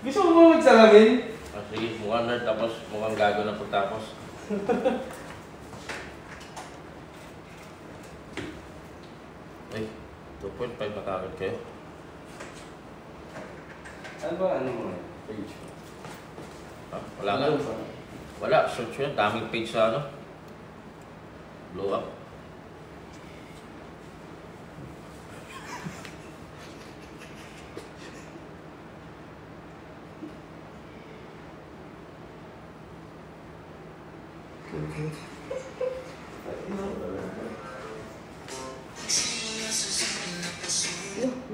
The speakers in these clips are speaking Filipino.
Gusto mo ba magsalamin? Ah, sige, mukhang nerd tapos mukhang gago na pagtapos. Ay, 2.5 nakakit kayo. Ano ba ano mo? Page mo? Ah, wala nga. Wala, search yun. Daming page sa ano. Blow up.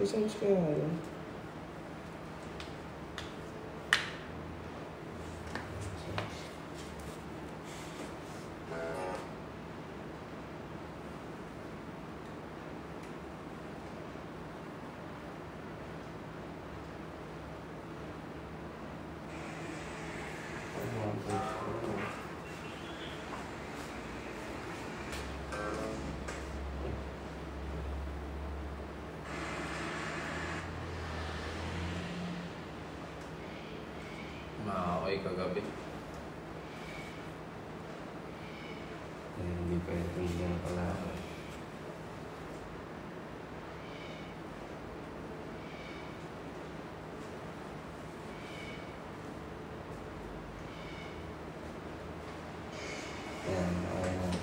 May sounds kaya yun. Maaway kagabi. Hindi pa yung yan pala. Ayan, ayan.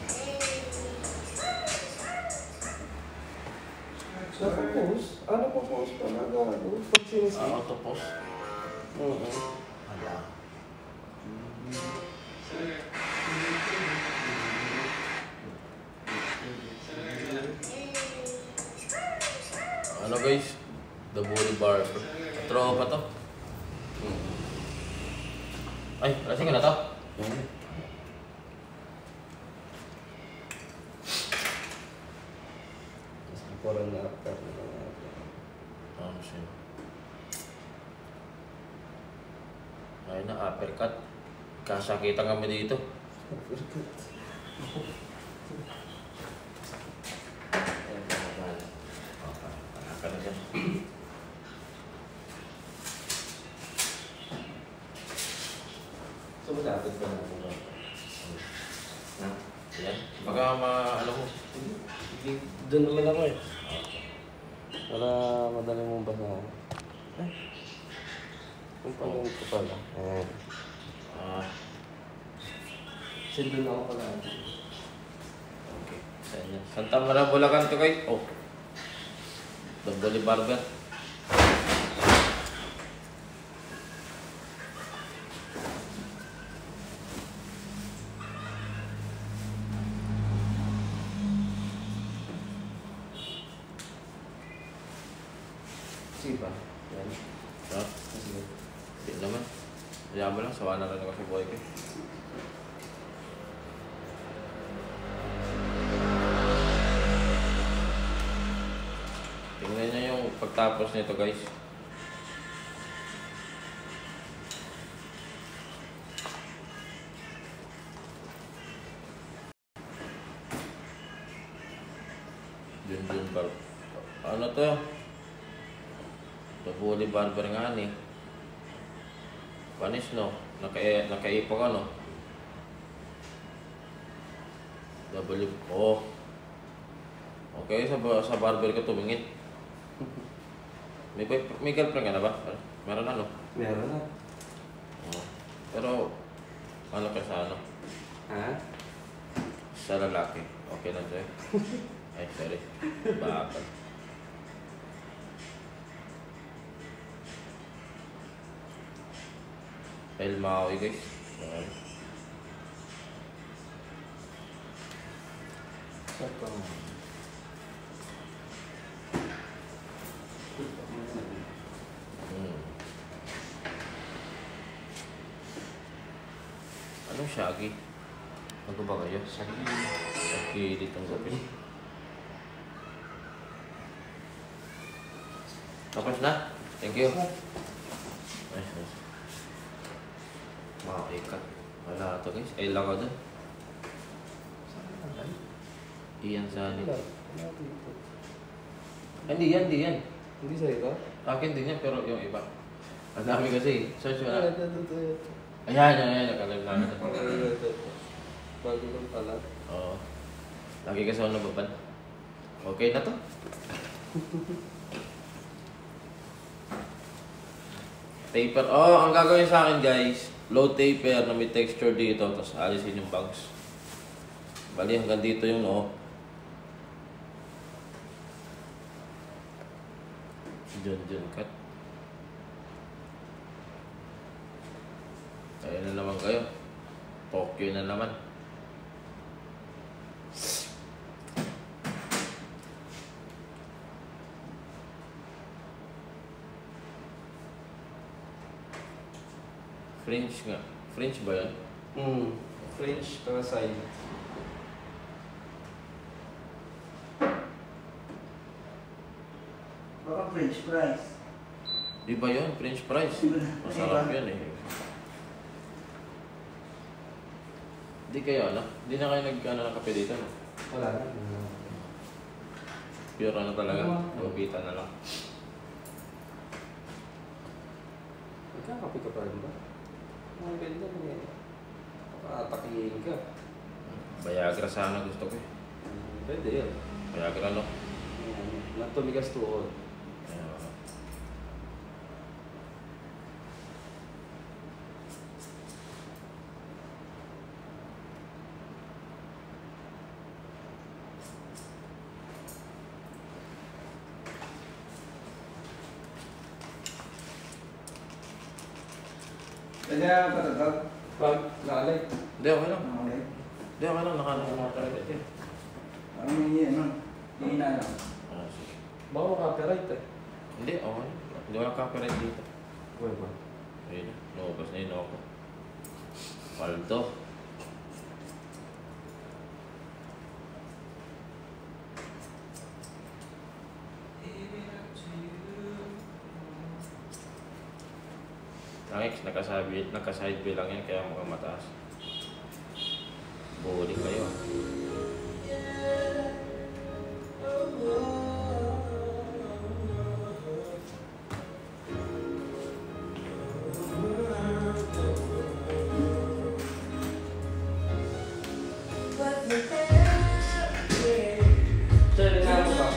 Nakapost? Ano po post pa na gago? Pag sinisip? Auto-post. Oo. Wala. Ano guys? The Bully Barber. Tropa to. Ay, lasing ka na to? Parang na-upcut na lang. Siya. Ay na, uppercut. Kasakitan kami dito. Ka na dyan. So, malapit ba na po? Ha? Yan. Baka ano mo. Doon naman ako eh. Para madali mong basahan. Kung paano ito pala. Ayan. Sindon ako pala. Okay. Santa Maria, Bulacan to guys. Oh. The Bully Barber. Sipa. Yan. Ha? Sige. Hindi naman. Kaya mo lang, sawa na rin ako si boy ko. Tingnan niyo yung pagtapos nito guys. Dun bar. Ano to? The Bully Barber nga ni. Panis no? Nakaipo ka no? W. Oh. Okay, sa barber ka tumingin. May girlfriend ka na ba? Meron ano? Meron na. Oh. Pero, ano ka sa ano? Ha? Sa lalaki. Okay lang sa'yo. Ay, sorry. Bakal. El Maui guys. Okay. Saka. Anong Shaggy? Ano ba kayo? Shaggy dito ang gabi. Tapos na? Thank you. Nice. Makaikat. Wala ito guys. Ay lang ako dun. Iyan sa anin. Hindi yan. Hindi sa'yo ka? Akin din yan, pero yung iba. Ang dami kasi. Search mo Ah, na. ito. Ayan. Nakalive namin. Ito. Bago lang pala. Oo. Lagi kasi ako nababad. Okay na to. Taper. Oh, ang gagawin sa akin guys, low taper na may texture dito, tapos alisin yung bugs. Bali hanggang dito yung noo. Diyan, cut. Ayun na naman kayo. Tokyo na naman. French nga. French ba yan? French na side. Baka French fries. Iba yun, French fries. Masarap yun eh. Hindi kayo Hindi na kayo ng kape dito, no? Wala na. Pure ano talaga. Lupita na lang. Nagkakape ka pa rin ba? Mga ganda na eh. Atakihin ka. Viagra sana gusto ko eh. Pwede yun. Viagra no? Natumigas tuhod. Pwede na patatag? Pag lalay. Hindi, okay lang. Okay. Hindi, okay lang. Nakalimutan ito. Parang may hindi na lang. Ah, sige. Baka makapiright eh. Hindi, okay. Hindi wala copyright dito. Well ba? Ayun, lumabas na yun ako. Paldo. Ang naka-side view lang yan, kaya mukhang mataas. Buhuli kayo. Sir, ina mo ba?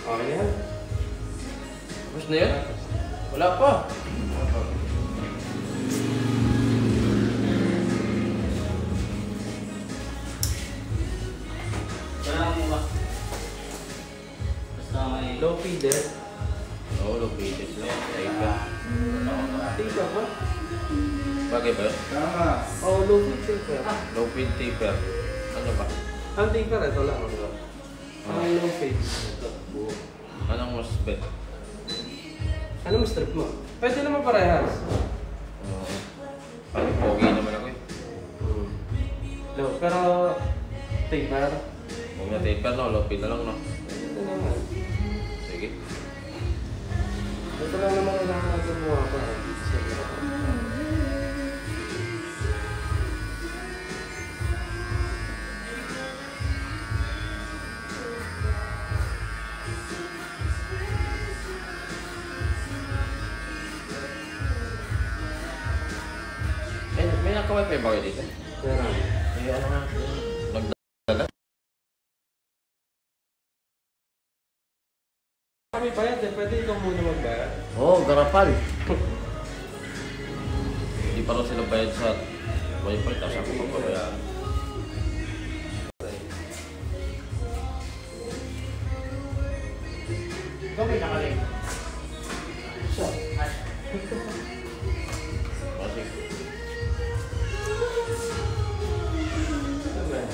Okay na yan. Tapos na yan? Wala pa. Wala mo ba? Basta may... Low feeder. Oo, located na yan. Taper. Taper ba? Bagay ba yun? Tama. Oo, low feed taper. Low feed taper. Ano ba? Ang taper, ito lang. Ang low feed. Ito, buo. Anong mas bet? Ano mo strip mo? Pwede naman parehas. Parang pogi naman ako eh. Low, pero taper. Huwag na taper no, low feed na lang no. Ito naman. Sige. Ito lang naman kailangan natin mga pa. May naka-wifi ba kayo dito? Meron. Eh, ano nga? Nagdala? Kami bayad eh. Pwede ikaw muna magbayad. Oo, garapal. Hindi pa rin sila bayad sa wifi, tapos ako papabayaan. Ikaw may nakaling. Siya. Kasi, Ano ba yan?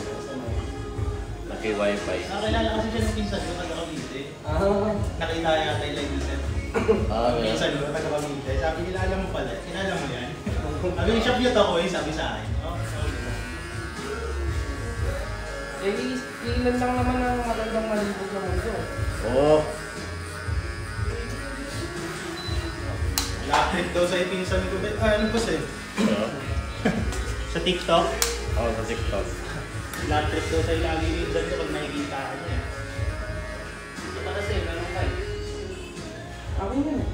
naki-wifi wifi. Nakakilala kasi siya ng pinsan ko, taga-Cavite. Nakita yata yung live set. Ganyan. Pinsan ko, taga-Cavite. Sabi, kilala mo pala. Kilala mo yan? Sabi, siya cute ako eh, sabi sa akin. Ilan lang naman ang magandang malibot na mundo. Oo. Lapit daw sa pinsan ko. Ano po sa'yo? Sa TikTok? Oo, sa TikTok. Lapit daw sa'yo lagi yung pinsan ko pag nakikita ka niya. Ito pa kasi, meron kayo. Akin yun eh.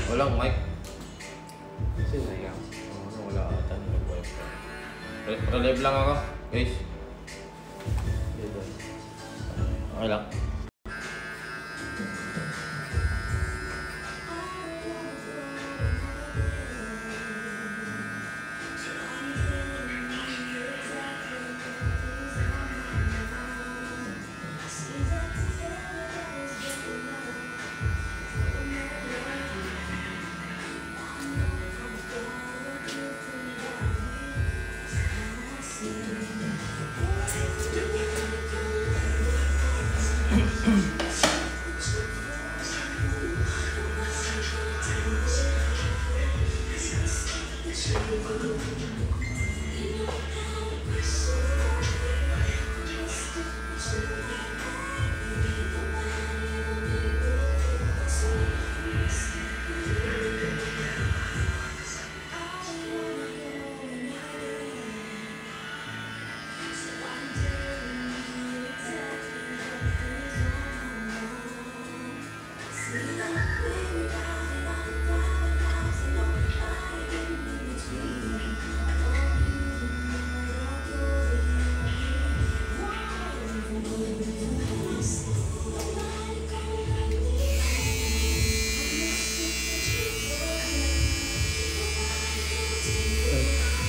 Walang mic. Sino yan? Wala ata. Relive lang ako, guys. Okay lang.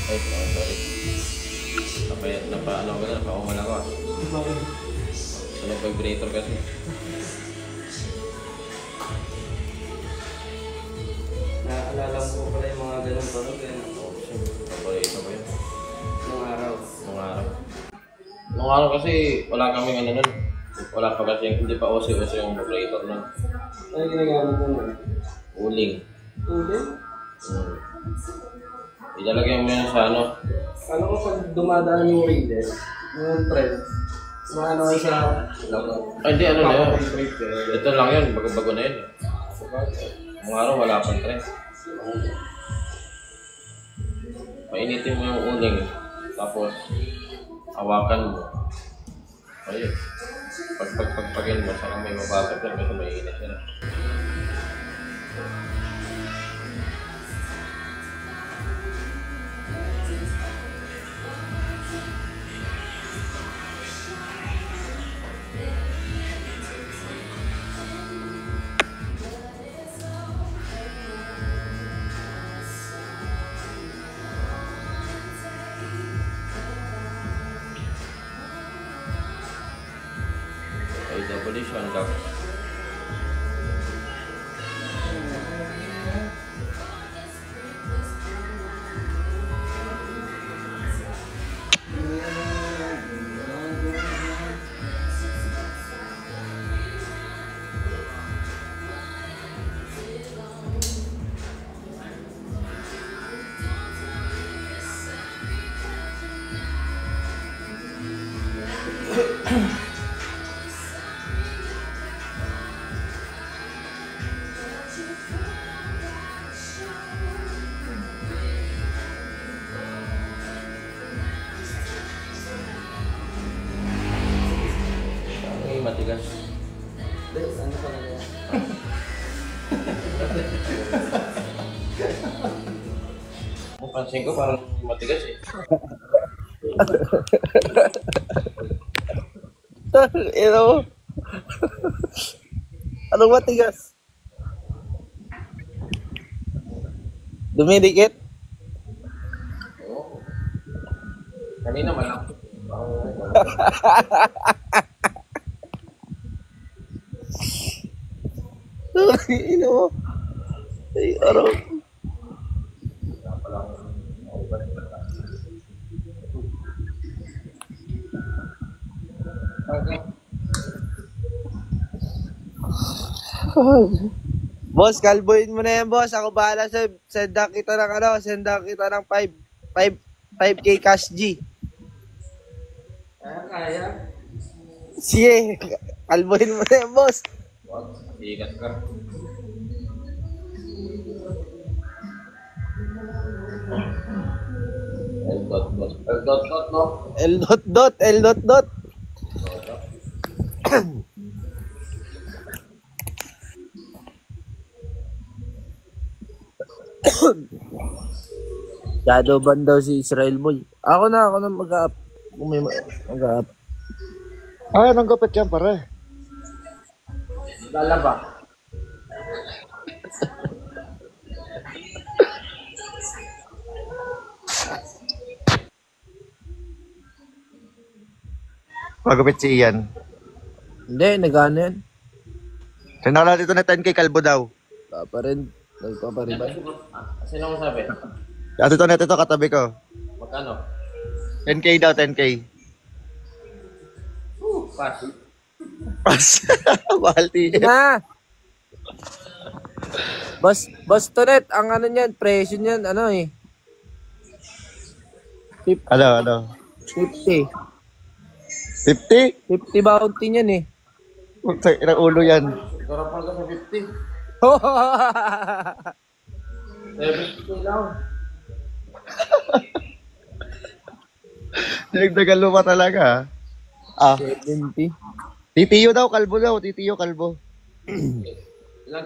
Ay, sorry. Napaano ko na, napauman ako. Ano vibrator kasi. Naalala mo pala yung mga ganun tunog eh. Vibrator ko yun. Nung araw. Nung araw kasi wala kaming ano nun. Wala pa kasi, hindi pa uso-uso yung vibrator nun. Ano yung ginagamit mo nun? Uling. Uling? Ilalagay mo yun sa ano. Alam ko pag dumadaan yung raider, yung trend, maano kayo sa Ay, hindi, ano na yun. vibrate eh. Ito lang yun, bago-bago na yun. Nung araw wala pang trend. Painitin mo yung uling, tapos hawakan mo. Ayun. Pagpagpagpagin mo, saka may mabasag yan kasi may init yan. Ay, double siya ang duck. Ay, matigas. Hindi, ano talaga yan? Pansin ko parang matigas eh. Ito. Anong matigas? Dumidikit? Oo. Kanina malaki. Ino mo. Ay, araw. Boss, kalbuin mo na yan, boss. Ako bahala sa sendak kita ng ano, sendak kita ng 5K cash G. Kaya. Sige, kalbuin mo na yan, boss. Wag, ikat ka. L. No? L dot dot, L dot dot. Shadow ban daw si Israel Boy. Ako na mag-up. Kung may mag-up. Ay, anong gupit yan, pare? Lalaba. Magupit si Ian. Hindi, nag-ano yan. Sinala dito na 10K kalbo daw. Nagpapariba. Sino mo sabi? At ito katabi ko. Magkano? 10K daw, 10K. Pass. Pas. Mahal tiyan. Na! Boss Tonet, ang ano niyan, presyo niyan, ano eh. Ano? 50. 50? 50 bounty niyan eh. Puta, ilang ulo yan. Karapal ka sa 50. 70 lang. Dinagdagan lupa talaga. Ah, 70. titiyo daw, kalbo. Ilang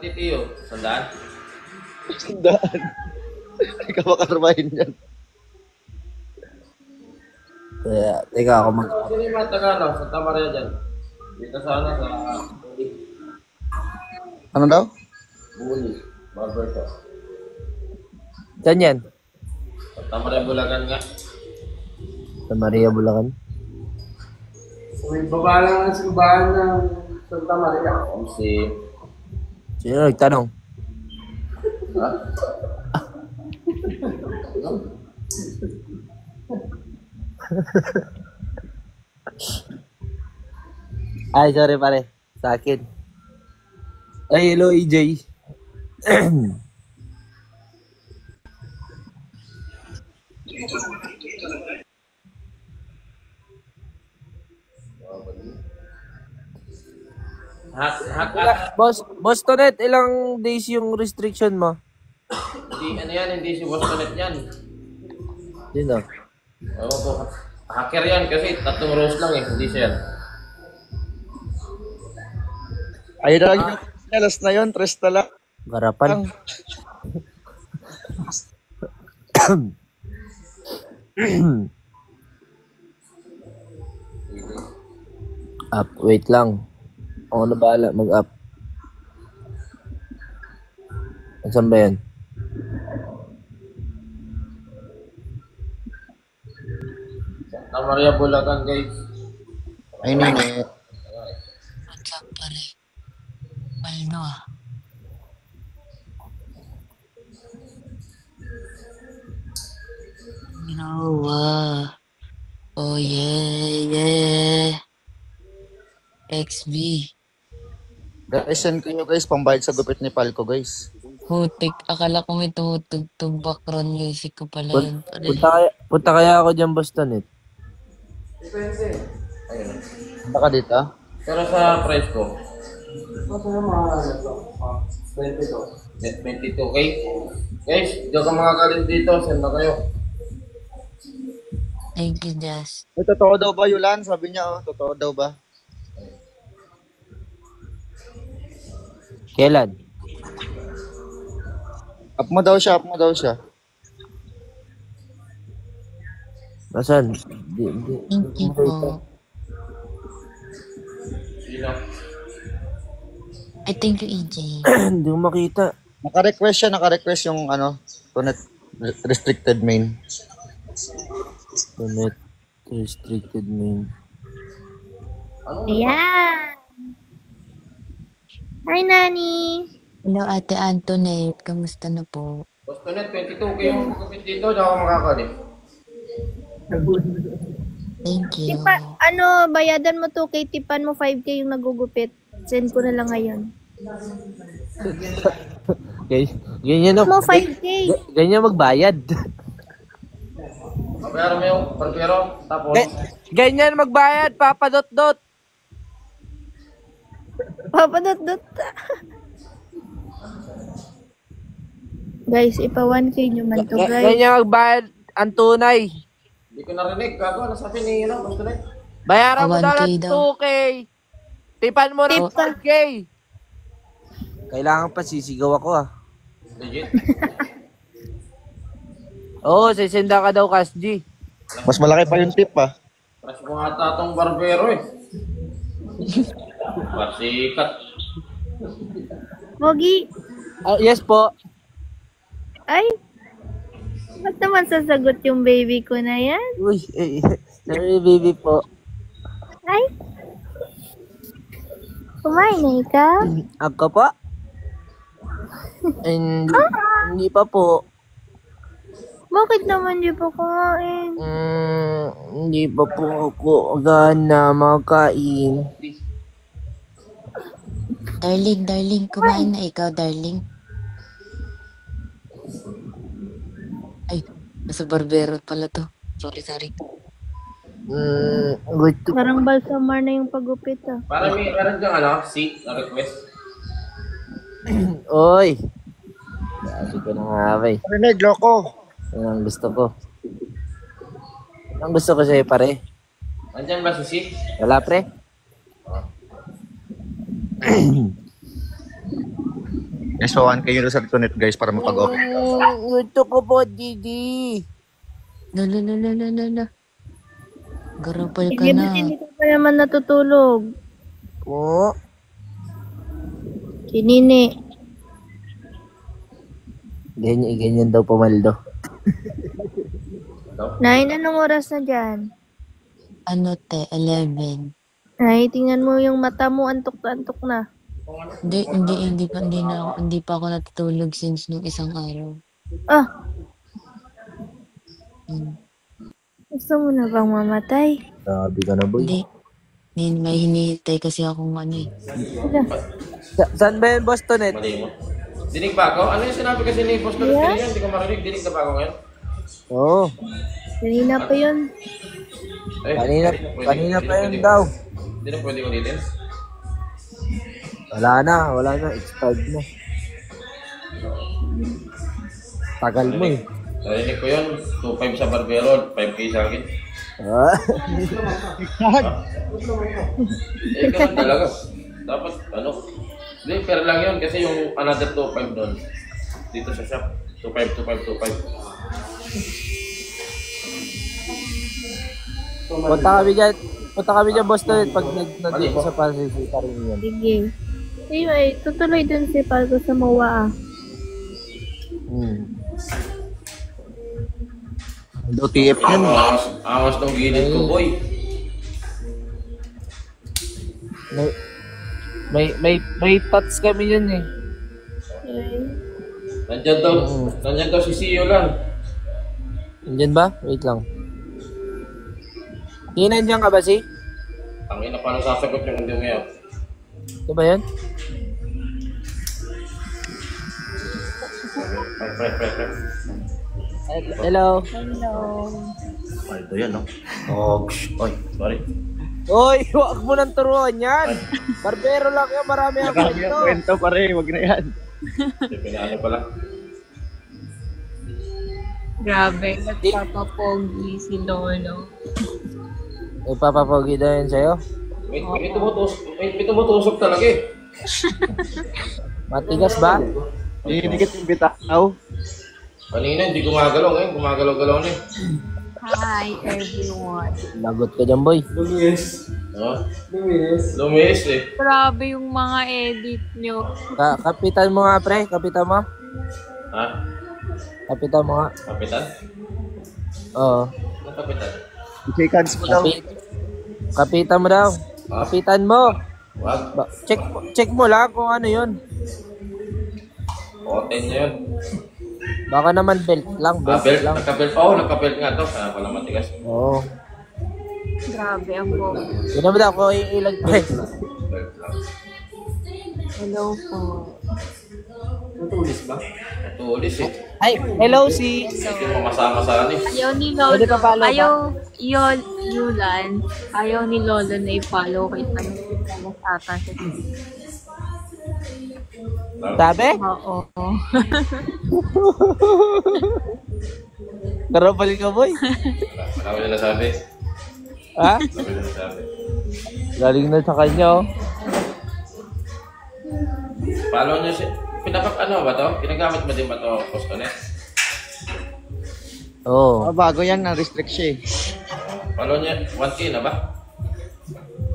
titiyo? Sandaan? Sandaan. Hindi ka makarmahin yan. Teka ako mag... Sino yung mga Tagalog? Santa Maria dyan. Dito sana sa Ano daw? Buli. Barbershop. Saan yan? Santa Maria Bulacan nga. Sa Maria, Bulacan. May baba lang ang simbahan ng Santa Maria. Si... Sino nagtanong? Ha? Ay, sorry pare. Sa akin. Ay, hello EJ. Hak. Boss Tonet, ilang days yung restriction mo? Hindi, ano yan, hindi si Bostonet yan. Sino? Oo po. Hacker yan kasi 3 rows lang eh, hindi siya yan. Ayun na lang yung last na yun, 3 na lang. Garapan. Up, wait lang. Ako na bahala mag-up. Saan ba yan? Santa Maria Bulacan guys. Ay, nini. What's up, pare? Malno ah. Ginawa. Oh yeah. XB. Guys, send ko nyo guys, pambayad sa gupit ni Palco guys. Hutik. Akala ko may tumutugtog background music ko pala yun, pare. Punta kaya ako dyan, Boss Tonet. Depende. Ayun. Baka dito? Pero sa price ko, Kasi yung mga ano to, 22. net 22k. Guys, diyan ka mga kalis dito, send na kayo. Thank you, Jazz. Ay, totoo daw ba, Yulan? Sabi niya, oh, totoo daw ba? Kailan? Up mo daw siya. Nasaan? Thank you po. Sino? I thank you, EJ. Hindi ko makita. Naka-request yung ano, Tunet restricted main. Tunet restricted main. Ayan. Hi, Nani. Hello, Ate Antoinette. Kamusta na po? Basta net, 22 kayong gupit dito, di ako makakali. Thank you. Bayadan mo 2K, tipan mo 5K yung nagugupit. Send ko na lang ngayon. Ganyan Mo 5K. Ganyan magbayad. Pero mo yung barbero, tapos... Ganyan magbayad, Papa Dot. Papadot-dot. Guys, ipa 1K nyo man to, guys. Ganyan magbayad ang tunay. Hindi ko narinig, gago, nasabi ni, basta net. Bayaran mo 1K daw ng daw. 2K. Tipan mo ng Tip ka. 4K. Kailangan pa sisigaw ako ah. Legit. Oo, sisenda ka daw, Kasji. Mas malaki pa yung tip ah. Crush mo nga tatong barbero eh. Pasikat. Mogi. Yes po. Ay. Ba't naman sasagot yung baby ko na yan? Uy, sorry baby po. Ay. Kumain na ikaw? Ako po? Hindi pa po. Bakit naman di pa kumain? Hindi pa po ako gana makain. Darling, kumain na ikaw, darling. Ay, nasa barbero pala to. Sorry. Gusto. Parang balsamar na yung pagupit ah. Para meron kang seat na request. Oy. Sabi ko na nga ba eh. Rinig, loko. Yan ang gusto ko. Ang gusto ko sa'yo pare. Nandyan ba si seat? Wala pre. Guys, so 1K yung sa Tunet guys para mapag-okay. Gusto ko po, Didi. No. Garapal ka Hindi na. hindi ka pa naman natutulog. Po. Kinini. Ganyan daw pumaldo. Nine, anong oras na dyan? Ano te, 11. Ay, tingnan mo yung mata mo, antok na antok na. Hindi pa ako natutulog since nung isang araw. Ah, Hmm. gusto mo na bang mamatay? Sabi ka na boy. Hindi. May hinihintay kasi akong ano eh. Saan ba yun, Boss Tonet? Mali mo. Dinig ba ako? Ano yung sinabi kasi ni Boss Tonet kanina? Hindi ko marinig. Dinig na ba ako ngayon? Oo. Kanina pa yun. Kanina pa yun daw. Hindi na pwede ulitin. Wala na. Expired na. Tagal mo eh. Narinig ko yun. 2.5 sa barbero, 5K sa akin. Ah. Ganun talaga. Dapat, Hindi, fair lang yun kasi yung another 2.5 doon. Dito sa shop. 2.5. Punta kami dyan, Boss Tonet. Pag nandito sa Pasig, rin yan. Sige. Ay, tutuloy dun si Palco sa MOA ah. OTF yun. Angas ng gilid ko, boy. May touch kami yun eh. Nandyan daw si CEO lang. Nandyan ba? Wait lang. Nandiyan ka ba si? Ang ina, paano sasagot yung hindi mo yan? Ito ba yan? Pre. Hello. Ito yan, no? Oh, oy, sorry. Oy, huwag mo nang turuan yan. Barbero lang yan, marami ang kwento. Kwento pare, wag na yan. Pinano pala. Grabe, nagpapapogi si Lolo. May papapogi daw yan sa'yo? May tumutusok talaga eh. Matigas ba? Dikit yung bitaw. Kanina hindi gumagalaw ngayon, gumagalaw-galaw na eh. Hi, everyone. Lagot ka dyan, boy. Lumis eh. Grabe yung mga edit nyo. Kapitan mo nga, pre. Kapitan mo. Ha? Kapitan mo nga. Kapitan? Oo. Anong kapitan? Shake hands mo daw. Kapitan mo daw. Kapitan mo. Wag. Check mo lang kung ano yun. Oten niya yun. Baka naman belt lang. Belt Belt? lang. Nagka-belt. Oo, nagka-belt nga to. Kaya pala matigas. Oo. Grabe ang po. Yun naman daw kung ilang belt. Belt lang. Hello po. Natulis ba? Tulis eh. Ay, hello si... Hindi mo masama sa ano eh. Ayaw ni Lolo. Pwede pa follow ba? Yulan. Ayaw ni Lolo na i-follow kay Tanos ata siya. Sabi? Oo. Karapal ka, boy. Wala ko nila sabi. Ha? Wala ko nila sabi. Galing na sa kanya, oh. Follow niyo si... Ano ba to? Pinagamit mo din ba to, Post Connect? Oo. Oh, bago yan, na-restrict siya eh. Follow niya, 1K na ba?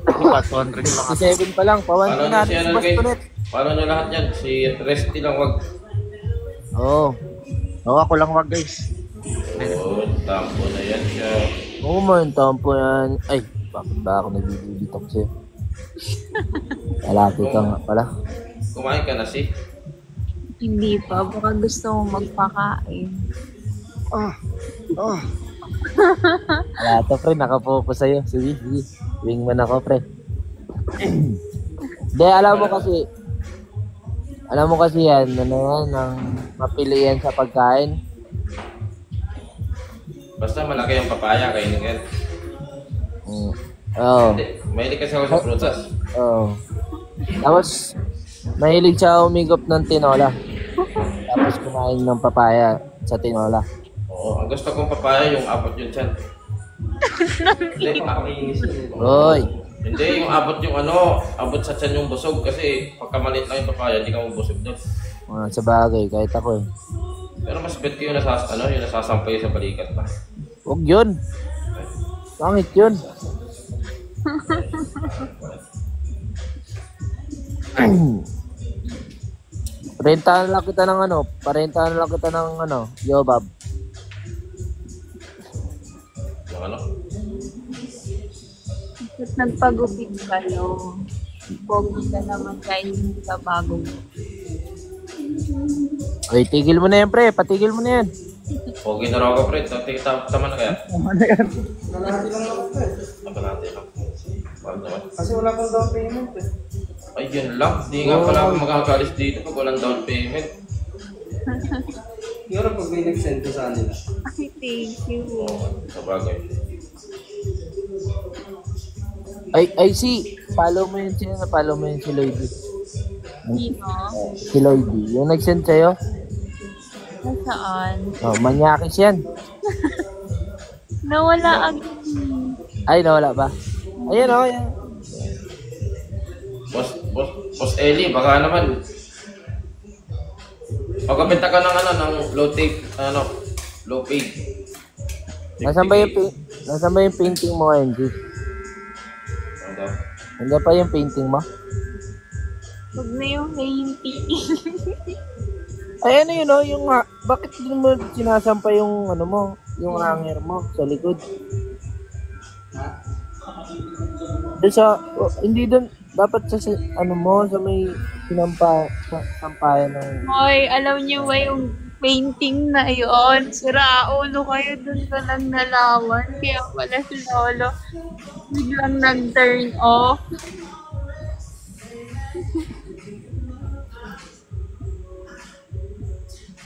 Diba, 200 lang. 57 pa lang. Pawan Follow ko niyo natin si si ano Boss kay... Kulit. Follow niyo lahat yan. Si Resty lang wag. Oo. Oo, ako lang wag guys. Oo, tampo na yan siya. Oo man, tampo yan. Ay, bakit ba ako nagbibibitok sa'yo? Malapit ka nga pala. Kumain ka na si? Hindi pa. Baka gusto mo magpakain. Wala to, pre. Nakapokus sa'yo. Sige. Wingman ako, pre. Hindi, alam mo kasi yan, ano yan, ang mapili yan sa pagkain. Basta malaki yung papaya, kainin yan. Oo. Hindi, mahilig kasi ako sa prutas. Oo. Tapos, mahilig siya umigop ng tinola. Tapos kumain ng papaya sa tinola. Oo, ang gusto kong papaya yung abot yung tiyan. Hindi, Hoy! hindi, yung abot yung ano, abot sa tiyan yung busog kasi pagka maliit lang yung papaya, hindi ka mabusog doon. Sa bagay, kahit ako eh. Pero mas bet ko yung nasasampay sa balikat pa. Huwag yun! Pangit yun! Parentahan lang kita ng Yobab. Yung ano? At nagpagupit ka, no? Pogi ka naman kahit hindi ka bago. Ay, tigil mo na yan, pre. Patigil mo na yan. Pogi na raw ako, pre. Tama na kaya? Nalahati lang ako eh. Nabalati lang. Bakit naman? Kasi wala kang down payment eh. Ay, yun lang. Hindi nga pala ako magkakalis dito pag walang down payment. Pero pag may nag-send ko sa kanila. Ay, thank you. Sa bagay. Ay, follow mo yun si Lloydie. Sino? Si Lloydie. Yung nag-send sa'yo? Nasaan? Oh, manyakis yan. Nawala agad. Ay, nawala ba? Ayan, oh, yan. Boss Eli, baka naman pagkapita ka ng low pay. Nasaan ba yung painting mo, Angie? Ano daw? Nandiyan pa yung painting mo? Huwag na yung painting. Ay, ano yun, oh, yung bakit din mo sinasampa yung ano mo, yung hanger mo sa likod? Doon sa, hindi doon, dapat sa ano mo, sa may sampayan ng... Hoy, alam niyo ba yung painting na yun? Sira ulo kayo dun ka lang nalawan. Kaya wala si Lolo. Biglang nag-turn off.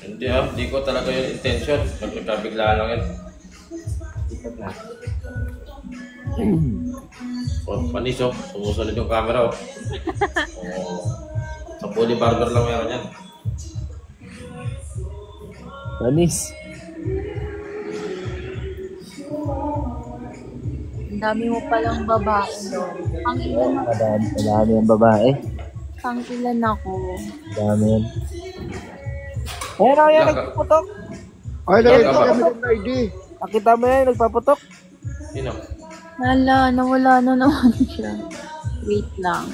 Hindi ko talaga yung intention. Nagkabigla lang yun. Oh, panis oh. Sumusunod yung camera oh. Sa Bully Barber lang meron yan. Panis. Ang dami mo palang babae, no? Ang ilan ako. Madami yung babae. Ang ilan ako. Madami yan. Ayan o, yan, nagpaputok. Ay, kami ng ID. Nakita mo yan, nagpaputok. Sino? Nawala na naman siya. Wait lang.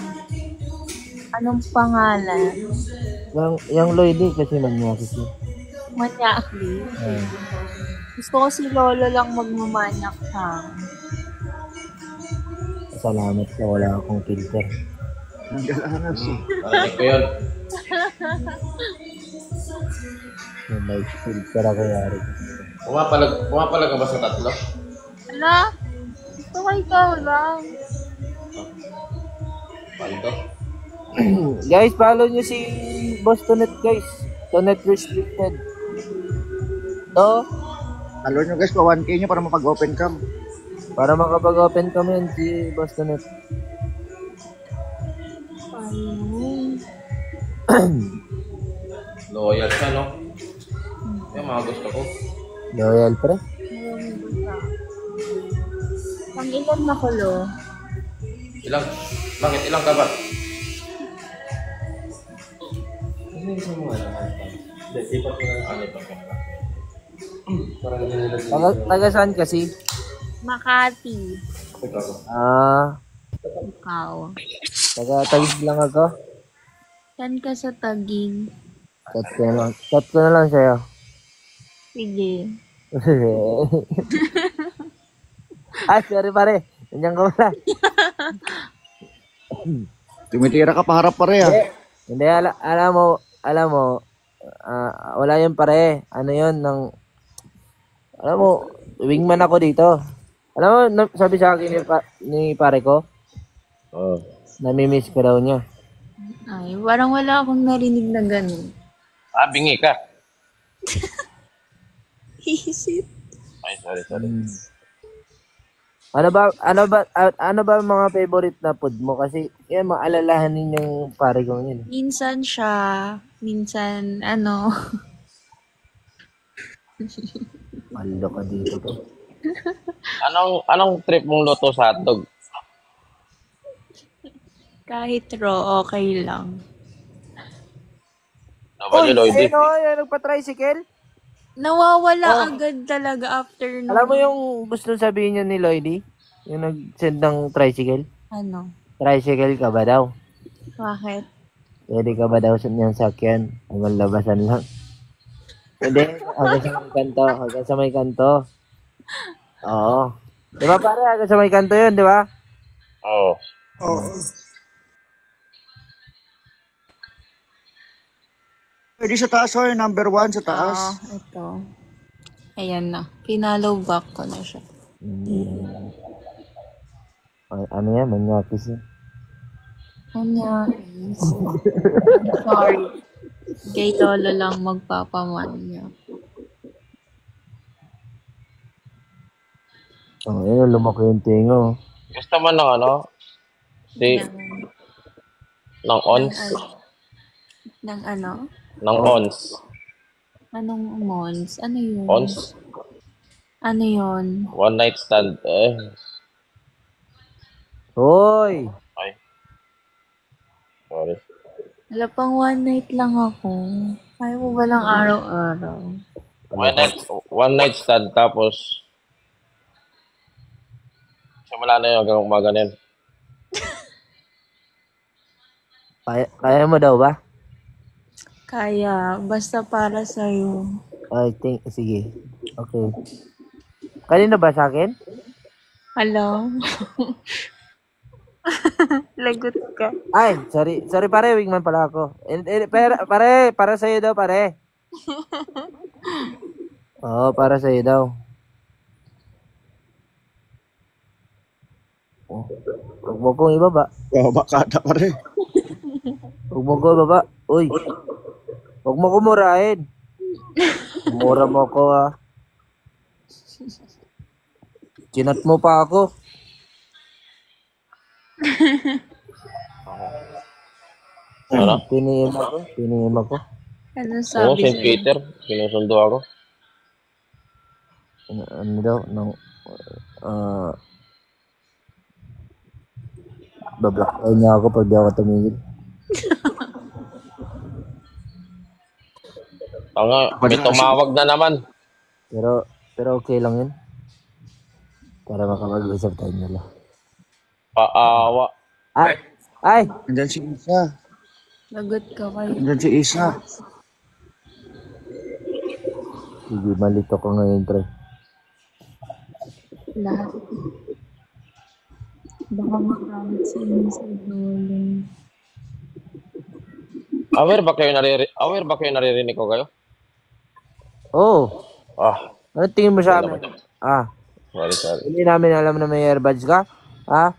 Anong pangalan? Yung Lloydie kasi manyakis yun. Manyakli. Gusto ko si Lolo lang magmamanyak sa akin. Salamat ka, wala akong filter. Parinig ko yun. May filter ako yari. Pumapalag ka ba sa tatlo? Ala, gusto ko ikaw lang. Paldo? Guys, follow nyo si Boss Tonet, guys. Tonet Restricted. To, Follow nyo guys, pa 1K nyo para mapag-open cam. para makapag-open kami yun si Boss Tonet. Loyal siya, no? Yung mga gusto ko. Loyal, pre. Pang ilan na ko, Lo? Ilang? Bakit ilang ka ba? Ano yung isang mga naman? Hindi, ipat ko na. Ano ito? Parang hindi nila Taga saan kasi? Makati. ikaw. Ikaw. Taga-tagig lang ako. Saan ka sa Taguig? Chat ko na lang sa'yo. Sige. Ay, sorry pare. Nandiyan ka wala. Tumitira ka paharap pare ah. Hindi, alam mo, wala yun pare. Ano yun, alam mo, wingman ako dito. Alam mo, sabi sa akin ni pare ko, namimiss ko daw niya. Ay, parang wala akong narinig na ganun. Bingi ka. Isip. Ay, sorry. Ano ba mga favorite na food mo? Kasi, yan, maalalahanin yung pare ko yun. Minsan siya, minsan ano. Malo ka dito to. Anong trip mong luto sa hotdog? Kahit raw, okay lang. Naman yung Lloydie. Yung nagpa-tricycle? Nawawala agad talaga after nung... Alam mo yung gusto sabihin niya ni Lloydie? Yung nag-send ng tricycle? Ano? Tricycle ka ba daw? Bakit? Pwede ka ba daw sa niyang sakyan? Ang labasan lang. Hindi, hanggang sa may kanto. Oo. Di ba pare, hanggang sa may kanto yun, di ba? Oo. Pwede sa taas oh, number 1 sa taas. Ito. Ayan na. Pinalo back ko na siya. Ano yan? Manyakis yan. Sorry. Kay Lolo lang magpapamanya. Ayun, lumaki yung tingo. Gusto mo ng ano? Ng ons? Ng ano? Ng ons. Anong mons? Ano yun? Ons? Ano yun? One night stand. Hoy! Ay. Sorry. Wala pang one night lang ako. Ayaw mo ba lang araw-araw? One night stand tapos simula na yung hanggang umaga na yun. Kaya mo daw ba? Kaya, basta para sa'yo. I think, sige. Okay. Kanina ba sa akin? Hello? Lagot ka. Ay, sorry pare, wingman pala ako. Pare, para sa'yo daw pare. Oo, para sa'yo daw. Oh, huwag mo kong ibaba. Bakada pare. Huwag mo kong ibaba. Uy, huwag mo kumurahin. Mura mo ko ah. Chinat mo pa ako. Ano? Pinihim ako. Ano Oo, sabi St. sa'yo? Peter. Sinusundo ako. Ano daw, bablock niya ako pag di ako tumigil. May tumawag na naman. Pero okay lang yun. Para makapag-usap tayo nila. Paawa. Ay! Nandyan si Isa. Lagot ka kayo. Nandyan si Isa. Sige, malito ko ngayon, pre. Lahat. Baka makamit sa inyo sa lolo. Aware ba kayo naririnig ko kayo? Oh, Ah, ano tingin mo sa wala amin? naman. Ah, Sorry. hindi namin alam na may earbuds ka? Ah,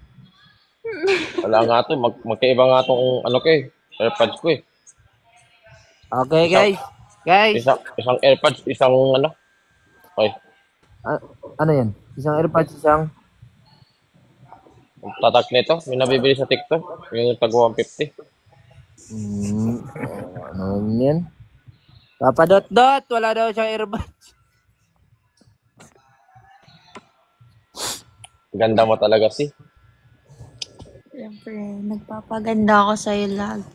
Wala nga to. Magkaiba nga tong ano ko eh. AirPods ko eh. okay, guys. Guys, Isang AirPods, isang ano. Okay. ano yan? Isang earbuds, isang... Ang tatak nito. May nabibili sa TikTok. Yung tag 150. Ano yan? Papadot-dot, wala daw siyang earbuds. Ganda mo talaga si. Siyempre, nagpapaganda ako sa'yo lagi.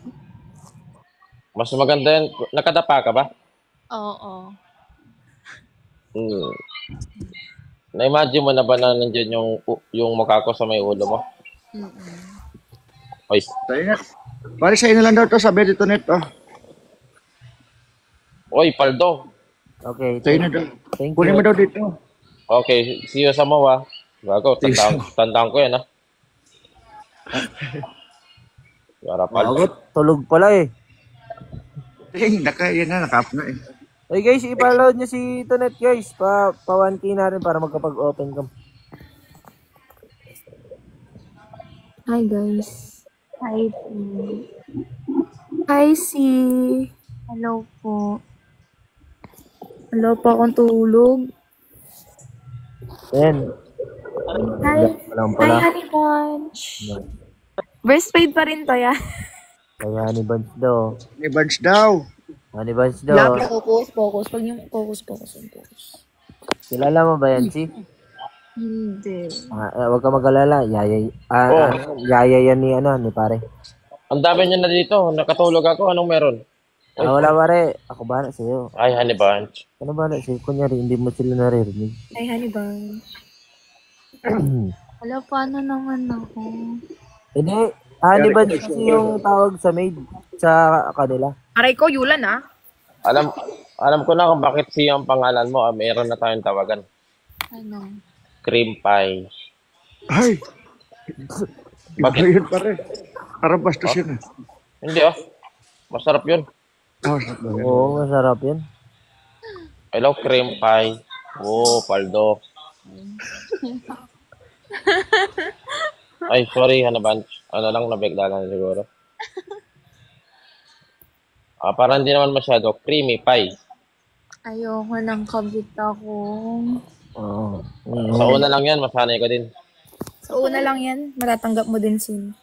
Mas maganda yan. Nakadapa ka ba? Oo. Na-imagine mo na ba na nandiyan yung mukha ko sa may ulo mo? Oy. Sa'yo na. Pare, sa'yo na lang daw to. Sabi dito net. Oh. Oy, Paldo. Okay, Sa'yo na daw. thank Kunin you. mo daw dito. Okay, see you sa MOA. Bago, tandaan ko yan, ha? Para Paldo. Tulog pala eh. Yan na. Nakap na eh. Hey guys, ipaload niyo si Tonet guys. Pa 1K na rin para magkapag-open cam. Hi, guys. Hi po. Hi, si. Hello po. Wala pa akong tulog. Yan. Hi. Walang Hi, pala. Honey Bunch. Breastfeed pa rin to, ya. Kaya ni Bunch daw. May buds daw. Honey Bunch daw. Focus. Pag yung focus. Kilala mo ba yan, si? Hindi. Huwag ka mag-alala. Yaya yan ni pare. Ang dami niya na dito. Nakatulog ako. Anong meron? Wala pare. Ako bahala sa'yo. Ay, Honey Bunch. Ano bahala sa'yo? Kunyari, hindi mo sila naririnig. Hi, Honey Bunch. Wala, paano naman ako? Hindi. Honey Bunch kasi yung tawag sa maid sa kanila. Aray ko, Yulan, ah. Alam ko na kung bakit siya ang pangalan mo. Meron na tayong tawagan. Ano? Cream pie. Ay. Bakit? Iba yun pare. Parang bastos yun. Hindi masarap yun. Oo, masarap yan. I love cream pie. Paldo. Ay, sorry, Honey Bunch. Ano lang, nabigla lang siguro. Parang hindi naman masyado. Creamy pie. Ayoko nang kabit ako. Oo. Sa una lang yan, masanay ka din. Sa una lang yan, matatanggap mo din sin.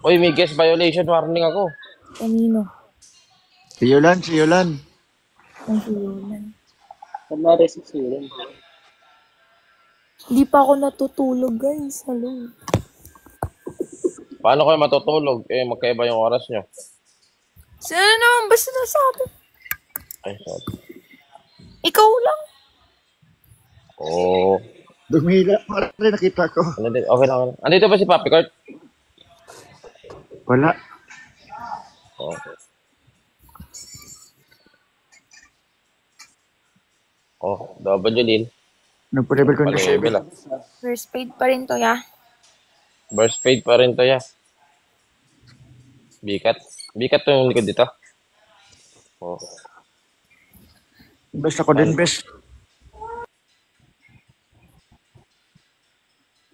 Uy, may guest violation warning ako. Kanino? Si Yolan. Ang si Yulan. Sila. Hindi pa ako natutulog, guys. Hello. Paano kayo matutulog? Magkaiba yung oras nyo. Sino naman ba sinasabi? Ay, sorry. Ikaw lang. Dumila. Pare, nakita ko. Okay lang. Andito ba si Papi Kurt? Wala. Okay. W din. Nagpa-level 27. First paid pa rin to, ya. Burst fade pa rin to, ya. Bikat to yung likod dito. Best ako din, best.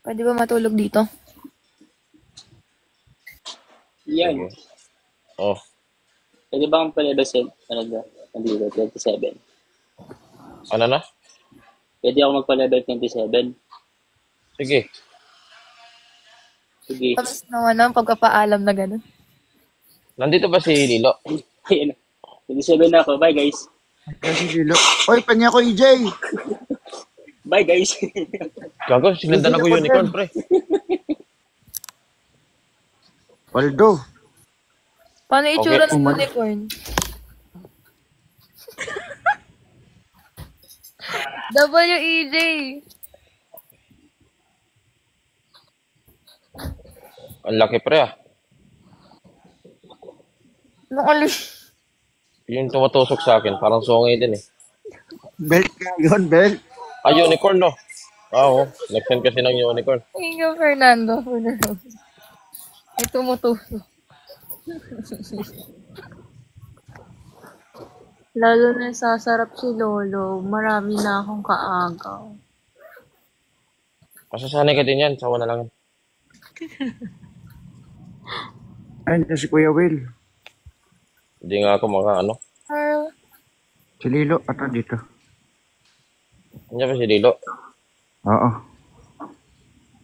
Pwede ba matulog dito? Yan. Pwede ba ang pala-level nandito, 27? Ano na? Pwede ako magpa-level 27? Sige. Tapos naman ang pagpapaalam na gano'n. Nandito ba si Lilo? Ayan. 27 na ako. Bye, guys. Kasi Lilo. Oy, panya ko, EJ. Bye, guys. Gago, sinundan ako unicorn, pre. Paldo. Paano itsura Okay. ng unicorn? WEJ. Ang laki, pre, Nakalis. Yung tumatusok sa akin, parang sungay din eh. Belt nga yun, belt. Ah, unicorn no? Oo, nag-send kasi ng unicorn. Thank you, Fernando, for the rose. Ay, tumutusok. Lalo na sasarap si Lolo. Marami na akong kaagaw. Masasanay ka din yan, sawa na lang. Ayun na si Kuya Will. Hindi nga ako ano. Carl. Si Lilo, ata dito. Hindi ba si Lilo? Oo.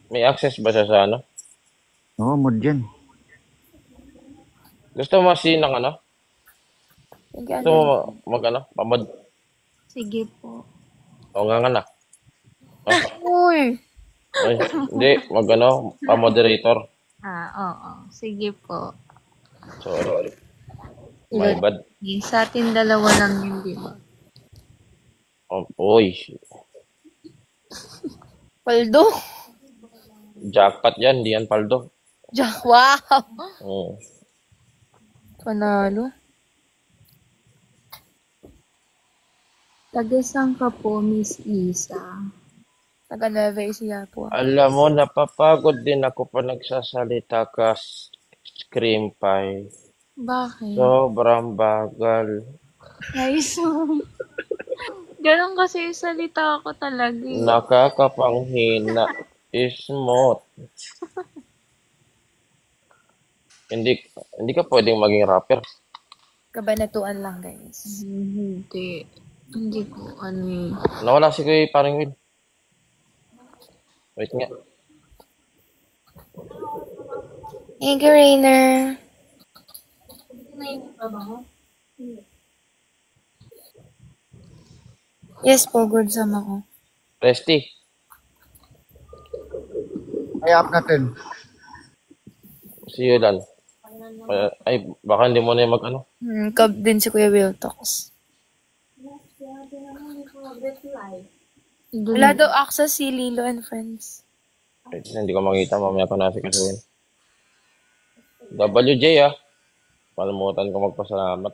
May access ba siya sa ano? Oo, mood yan. Gusto mo ng ano? Gusto mo pamod? Sige po. O nga na. Uy. Ay, hindi, pa-moderator. Oo. Sige po. Sorry. My bad. Sa atin dalawa lang yun, di ba? Uy, Paldo. jackpot yan, di yan paldo. Wow. Oo. Panalo. Taga-saan ka po, Miss Isa? Taga Nueva Ecija po. Alam mo, napapagod din ako pa nagsasalita ka scream pie. Bakit? Sobrang bagal. Nice one. Ganon kasi yung salita ko talaga. Nakakapanghina. Smooth. Hindi ka pwedeng maging rapper. Kabanatuan lang, guys. Hindi. Hindi ko Nawala si Kuya parang Will. Wait nga. Thank you, Rainer. Yes po, good sama ko. Resty. Ay-up natin. Si Yulan. Ay, baka hindi mo na yung Kab din si Kuya Will Talks. Wala daw access si Lilo and Friends. Wait, hindi ko makita. Mamaya ko nasa kasuhin. WJ Palimutan ko magpasalamat.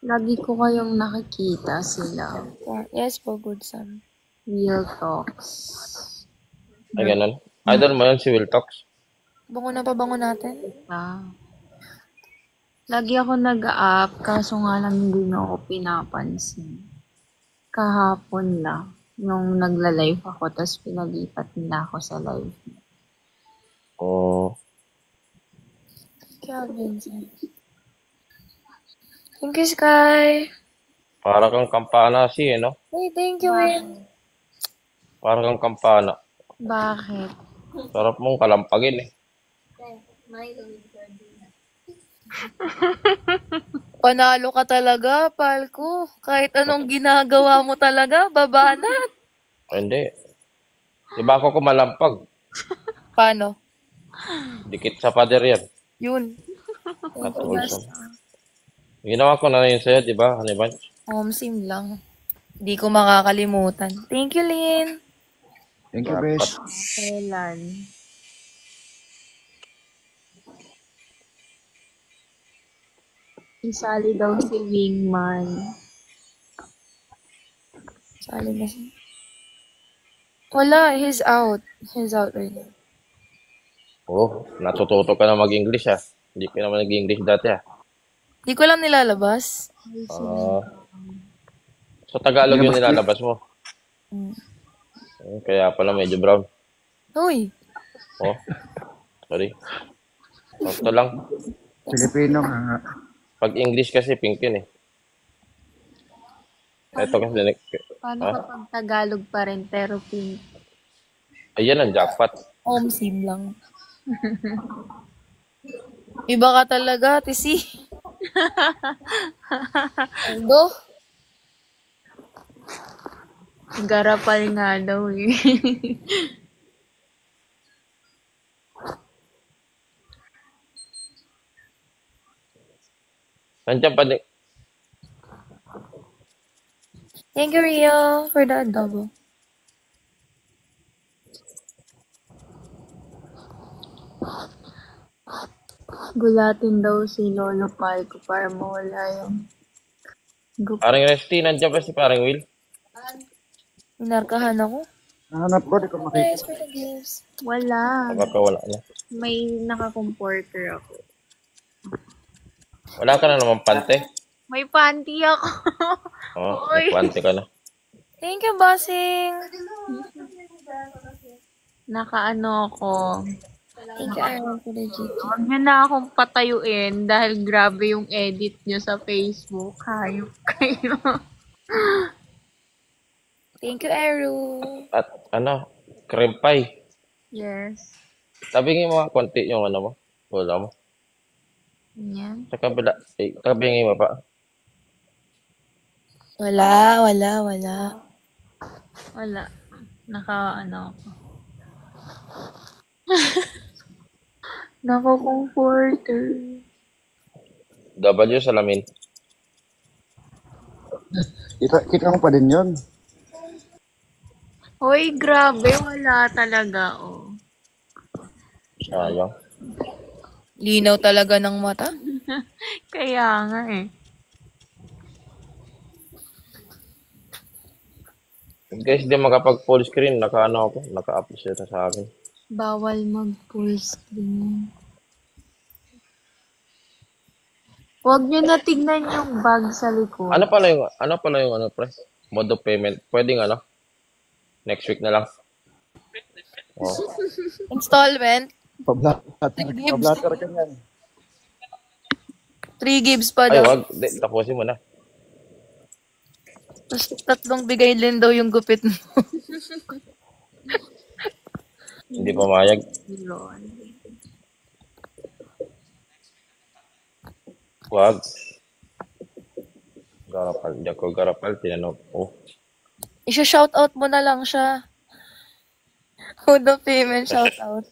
Lagi ko kayong nakikita sila. Yes po, good Sam. Real talks. Ay, ganun. Idol mo yun si Will Talks. Bango na pa bango natin. Lagi ako nag-up, kaso nga lang hindi na ako pinapansin. Kahapon lang, nung nagla-live ako, tapos pinalipat nila ako sa live. Oh. Calvin. Thank you, Sky. Para kang kampana no? Hey, thank you, Win. Para kang kampana. Bakit? Sarap mong kalampagin Panalo ka talaga, Palko. Kahit anong ginagawa mo talaga, babanat. Hindi. Diba ako kumalampag? Paano? Dikit sa pader yan. Yun. At also. Ginawa ko na yun sa'yo, diba, Honey Bunch? Same lang. Hindi ko makakalimutan. Thank you, Lynn. Thank you, Bes. Kailan? Isali daw si Wingman. Sali na siya. Wala, he's out. He's out right now. Oh, natututo ka na mag-English Hindi ka naman nag-English dati Di ko lang nilalabas. So Tagalog yung nilalabas mo? Kaya pala medyo brown. Uy. Oh, sorry. Sakto lang. Filipino nga. Pag English kasi pink yun Ito kasi Paano kapag Tagalog pa rin pero pink? Ayan ang jackpot. Same lang. Iba ka talaga, Tisi. Ando? Garapal nga daw Nandiyan pa din. Thank you, Rio, for the adobo. Gulatin daw si Lolo Palco para mawala yung gup. Parang Resty, nandiyan ba si parang Will? Minarkahan ako. Nahanap ko, di ko makita. Thanks for the gifts. Wala. Baka wala na. May naka-comporter ako. Wala ka na naman pante. May panty ako. Oo, Oy. may pante ka na. Thank you, bossing. Nakaano ako. Thank you, Aaron, for the GT. Huwag niyo na akong patayuin dahil grabe yung edit niyo sa Facebook. Hayop kayo. Thank you, Aaron. At ano, cream pie. Yes. Tabingin mo nga konti yung ano mo. Wala mo. Yan. Sa kabila. Tabingin mo pa. Wala. Wala. Naka-ano ako. Naka-comforter. W salamin. Kita mo pa din yun. Hoy, grabe. Wala talaga, oh. Sayang. Linaw talaga ng mata. Kaya nga eh. Guys, di makapag full screen. Naka-ano ako. Naka-upload siya sa akin. Bawal mag-full screen. Huwag nyo na tignan yung bag sa likod. Ano pala yung ano, pre? Mode of payment. Pwedeng ano? Next week na lang. Oh. Installment. Pablatter ka yan. 3 gives pa Ay, daw. wag. Tapusin mo na. Tapos 3 bigay din daw yung gupit mo. Hindi pamayag. Yun. Wag. Garapal. Di ako garapal. Tinanong. Oh. Isha-shoutout mo na lang siya. Mode of payment, shoutout.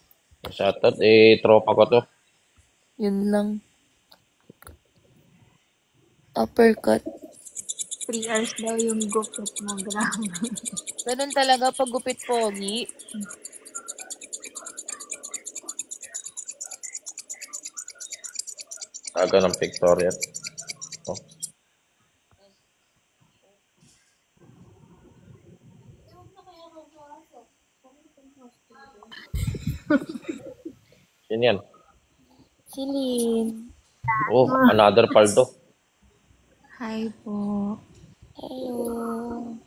Shoutout. Tropa ko to. Yun lang. Uppercut. 3 hours daw yung gupit mo. Grabe. Ganun talaga pag gupit pogi. Taga ng pictorial. Oh. Yun yan. Celine. Oh, another paldo. Hi po. Hello.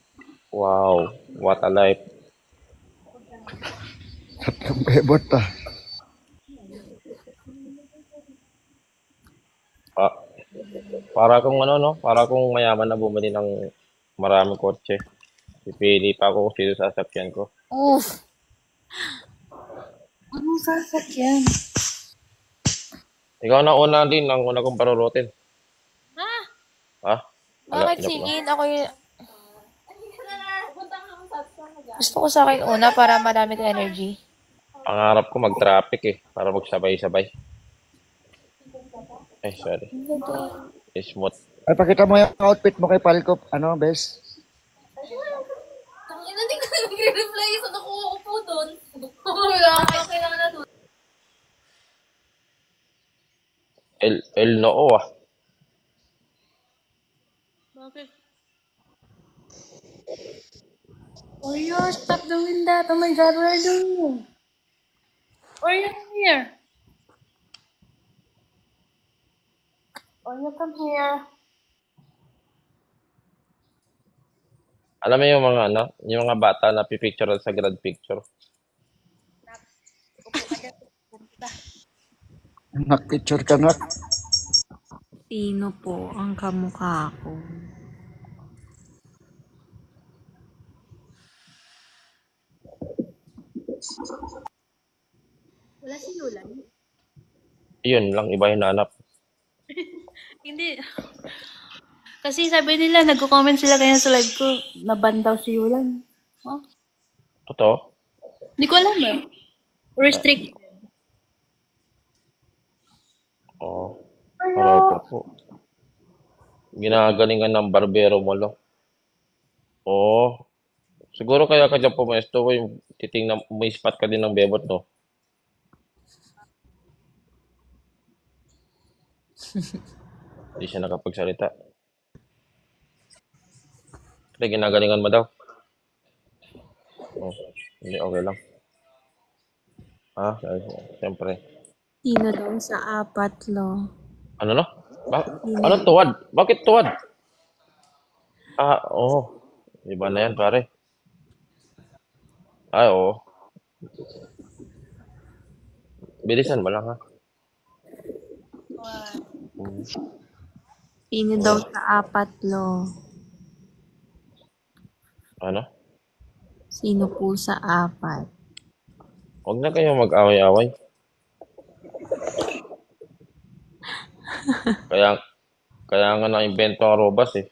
Wow. What a life. Tatlong bebot ah. Para kung ano, no? Para kung mayaman na bumili ng maraming kotse. Pipili pa ako kung sino sasakyan ko. Oof. Anong sasakyan? Ikaw na una din, ang una kong parurutin. Ha? Bakit singin? Ako yung... Gusto ko sa akin una para marami ka energy. Pangarap ko mag-traffic eh. Para magsabay-sabay. Ay, sorry. Smooth. Ay, pakita mo yung outfit mo kay Palco. Ano, bes? Hindi ko nag-reply sa nakuha ko po doon. Wala, kailangan na doon. El Noo ah. Bakit? Oreo, stop doing that. Oh my God, what are you doing? Oreo, come here. Oreo, come here. Alam mo yung mga ano, yung mga bata na pipicture sa grad picture. Nag-picture ka na. Sino po ang kamukha ko? Wala si Yulan? Yun lang, iba hinanap. Hindi. Kasi sabi nila, nagko-comment sila kaya sa live ko, naban daw si Yulan. Oh, Totoo? hindi ko alam eh. Restrict. Oo. Ano po. Ginagalingan ng barbero mo, lo. Oo. Siguro kaya ka dyan pumesto ko yung titingnan, may spot ka din ng bebot, no? Hindi siya nakapagsalita. Hindi, ginagalingan mo daw. Oh, hindi, okay lang. Siyempre. Sino daw sa apat, lo? Ano no? Anong tuwad? Bakit tuwad? Oo. Iba na yan, pare. Oo. Bilisan mo lang, ha? Sino daw sa apat, lo? Ano? Sino po sa apat? Huwag na kayong mag-away-away. Kaya nga na-invento ang robas, eh.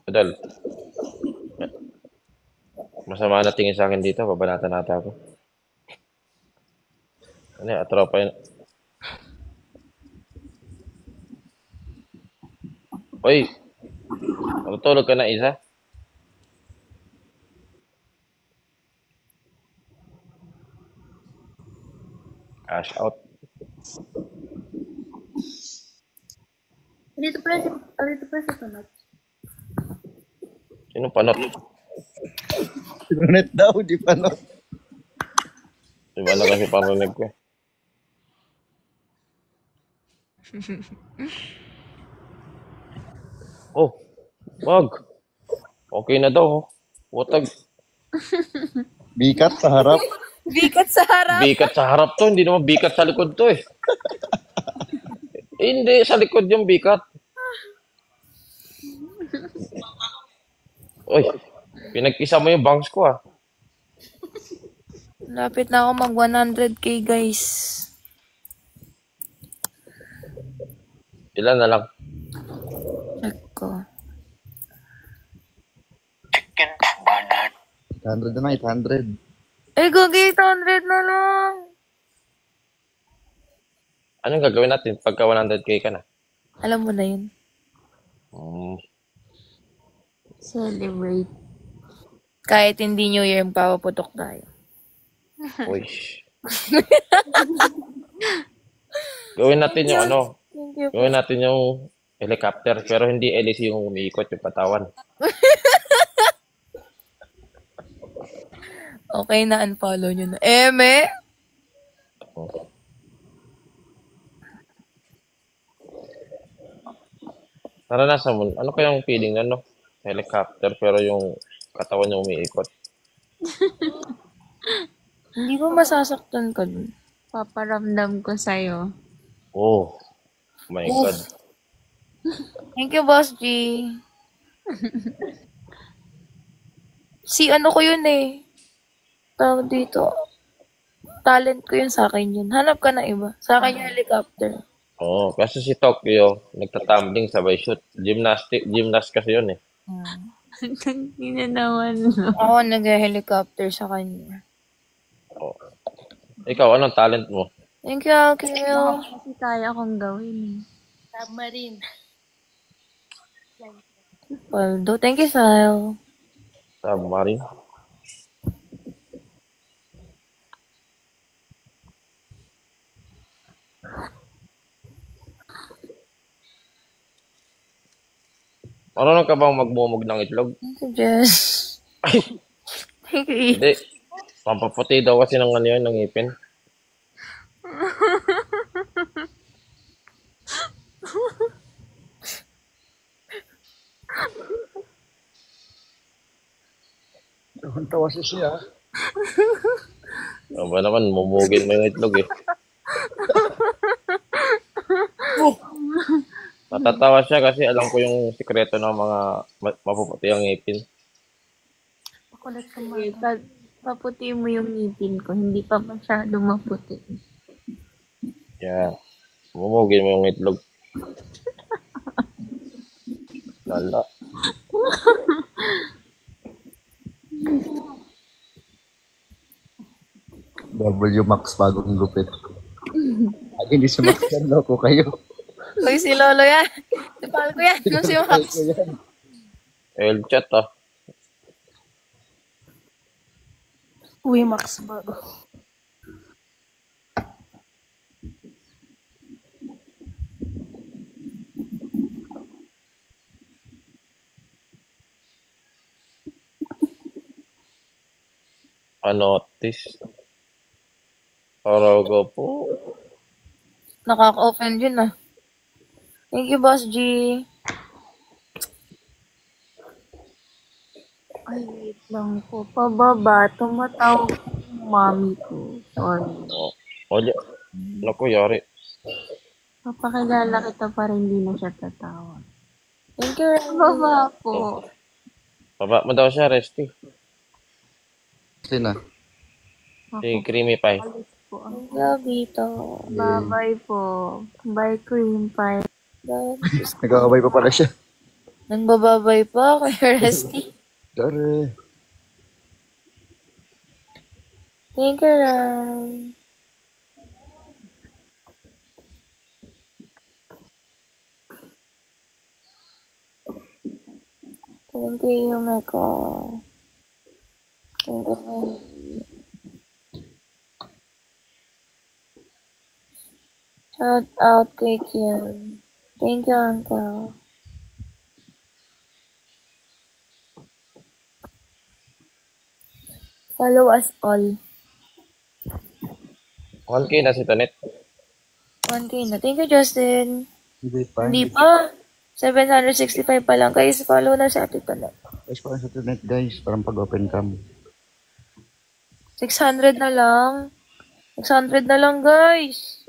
Adal. Masama na tingin sa akin dito. Babanatan nata ako. Ano yan? Atropa yun. Uy! Matutulog ka na, Isa? Cash out. Dito pala si Panot. Sino panot? Sinunet daw, di panot. Diba na kasi parinig ko, eh. Oh, wag. Okay na daw, oh. Watag. Bikat sa harap. Bikat sa harap. Bikat sa harap to, hindi naman bikat sa likod to, eh. Hindi, sa likod yung bikat. Uy, pinag-isa mo yung bangs ko, ah. Lapit na ako mag 100k guys. Ilan na lang? Check ko. 800 na, 800. Eh, gagi 800 na lang. Anong gagawin natin pagka 100k ka na? Alam mo na yun. Celebrate. Kahit hindi New Year, papaputok tayo. Uy. Gawin natin yung ano. Thank you. Gawin natin yung helicopter. Pero hindi LC yung umiikot yung patawan. Okay na, unfollow nyo na. Eme? Naranasan mo, ano kayang feeling na, no? Helicopter, pero yung katawan niya umiikot. Hindi ko masasaktan ka dun. Paparamdam ko sa'yo. Oh, my God. Thank you, Boss G. Si ano ko yun eh. Tawag dito. Talent ko yun, sa akin yun. Hanap ka na iba. Sa akin yung helicopter. Oo, kasi si Tokyo, nagtatumbling sabay shoot. Gymnast kasi yun, eh. Hindi na naman. Ako nag-helicopter sa kanya. Oh. Ikaw, anong talent mo? Thank you, Akil. Kasi kaya kong gawin. Submarine. Paldo. Thank you, Sile. Submarine? Marunong ka bang magmumog ng itlog? Thank you, Jess. Ay, Thank you. hindi. Pampaputi daw kasi ng ano yun, ng ngipin. Tawa siya. Ano ba naman, mumugin mo yung itlog, eh. Natatawa siya kasi alam ko yung sikreto ng mga mapuputi ang ngipin. Pakulat ka Okay, paputi mo yung ngipin ko. Hindi pa masyado maputi. Yeah. Mumugin mo yung itlog. Lala. W Max bagong gupit. Ay, hindi si Max yan, loko kayo. Uy, si Lolo yan. Si Palco yan. Yung si Max. El chat, ah. Wimax ba? Anotis. Orogo po. Nakaka-offend yun ah. Thank you, Boss G. Ay, wait lang po. Pababa, tumatawag yung mami ko. Sorry. Oye. Naku, yari. Papakilala kita para hindi na siya tatawa. Thank you, Randy. Baba po. Baba mo daw siya, Resty. Sina? Si Creamy Pie. Alis po. Thank you, Vito. Bye-bye po. Bye, cream pie. Nagkakabay pa pala siya. Nang bababay pa, Kuya Rusty. Sorry. Thank you, Ran. Thank you, Michael. Thank you, Randy. Shout out kay Kim. Thank you, Uncle. Follow us all. 1K na si Tonet. 1K na. Thank you, Justin. Hindi pa. Hindi pa. 765 pa lang. Guys, follow na si Ate Tonet. Guys, parang sa internet guys. Parang pag-open cam. 600 na lang. 600 na lang, guys.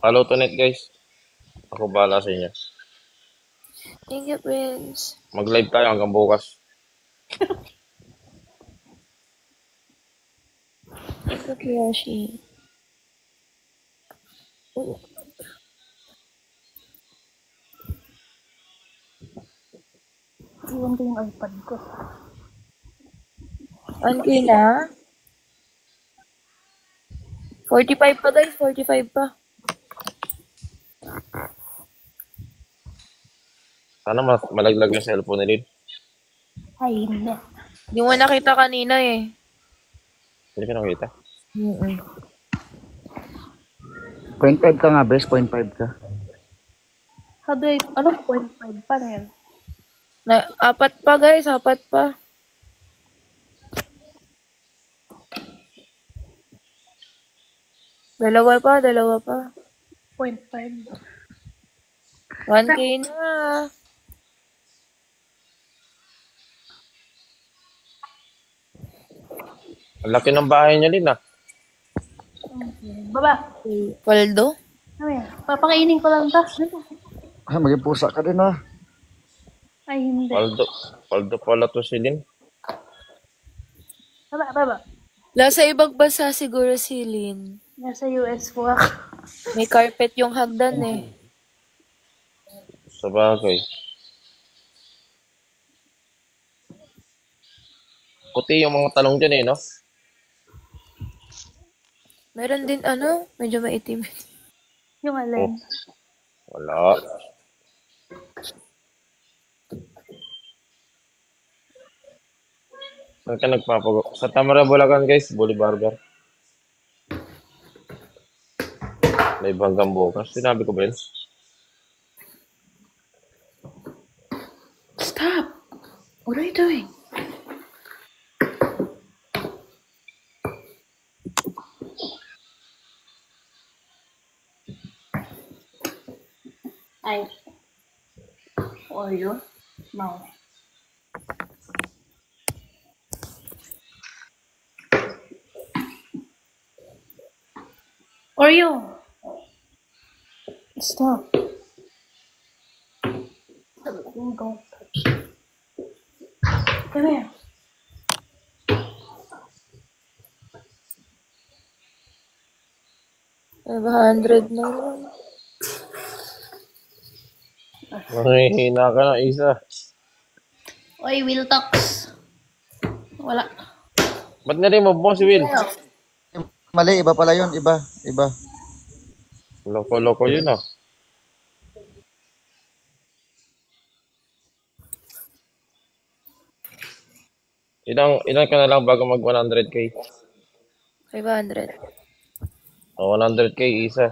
Follow Tonet, guys. Ako bahala sa inyo. Thank you, Prince. Mag-live tayo hanggang bukas. Thank you, Kiyoshi. Iwan ko yung iPad ko. 1K na? 45 pa, guys. 45 pa. Sana malaglag yung cellphone ni Lid. Ay, hindi. Hindi mo nakita kanina eh. Hindi ka nakita. 0.5 ka nga, best. 0.5 ka. How do I, ano, 0.5 pa na yan? Apat pa, guys. Apat pa. Dalawa pa. 0.5. 1K na. Ang laki ng bahay niya, Lid, ah. Baba. Paldo? Ano yan? Papakainin ko lang ta. Ah, maging pusa ka din ah. Ay, hindi. Paldo pala to si Lin. Baba. Nasa ibang bansa siguro si Lynn. Nasa US po ako. May carpet yung hagdan eh. Sa bagay. Puti yung mga talong dyan eh, no? Meron din medyo maitim. Yung alin. Wala. Saan ka nagpapago? Sa Tamara, Bulacan, guys. Bully Barber. May hanggang bukas. Sinabi ko ba yun? Stop! What are you doing? Ay. Oreo? No. Oreo! Stop. Don't touch. Come here. $500 na lang. Mahihina ka na, Isa. Oy, Will Talks. Wala. Ba't na-remove mo si Will? Mali, iba pala yun. Iba. Loko-loko yun, ah. Ilang ka na lang bago mag 100k? 500. O 100k isa.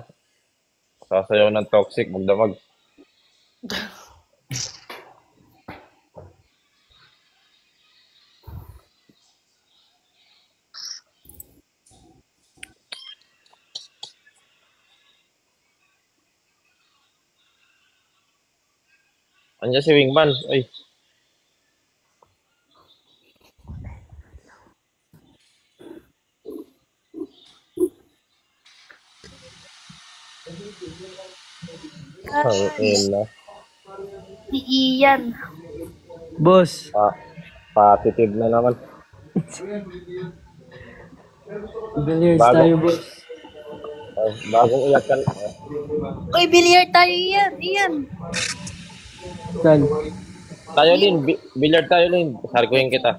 Sasayaw ng toxic, magdamag. Andiyan si Wingman. Ay, ayun na. Si Ian. Boss, Patitive na naman. billiards Bago. tayo, boss. Bagong iyakan. Uy, billiard tayo, Ian. Ian. Saan? Tayo din, billiard tayo din. Sarkuhin kita.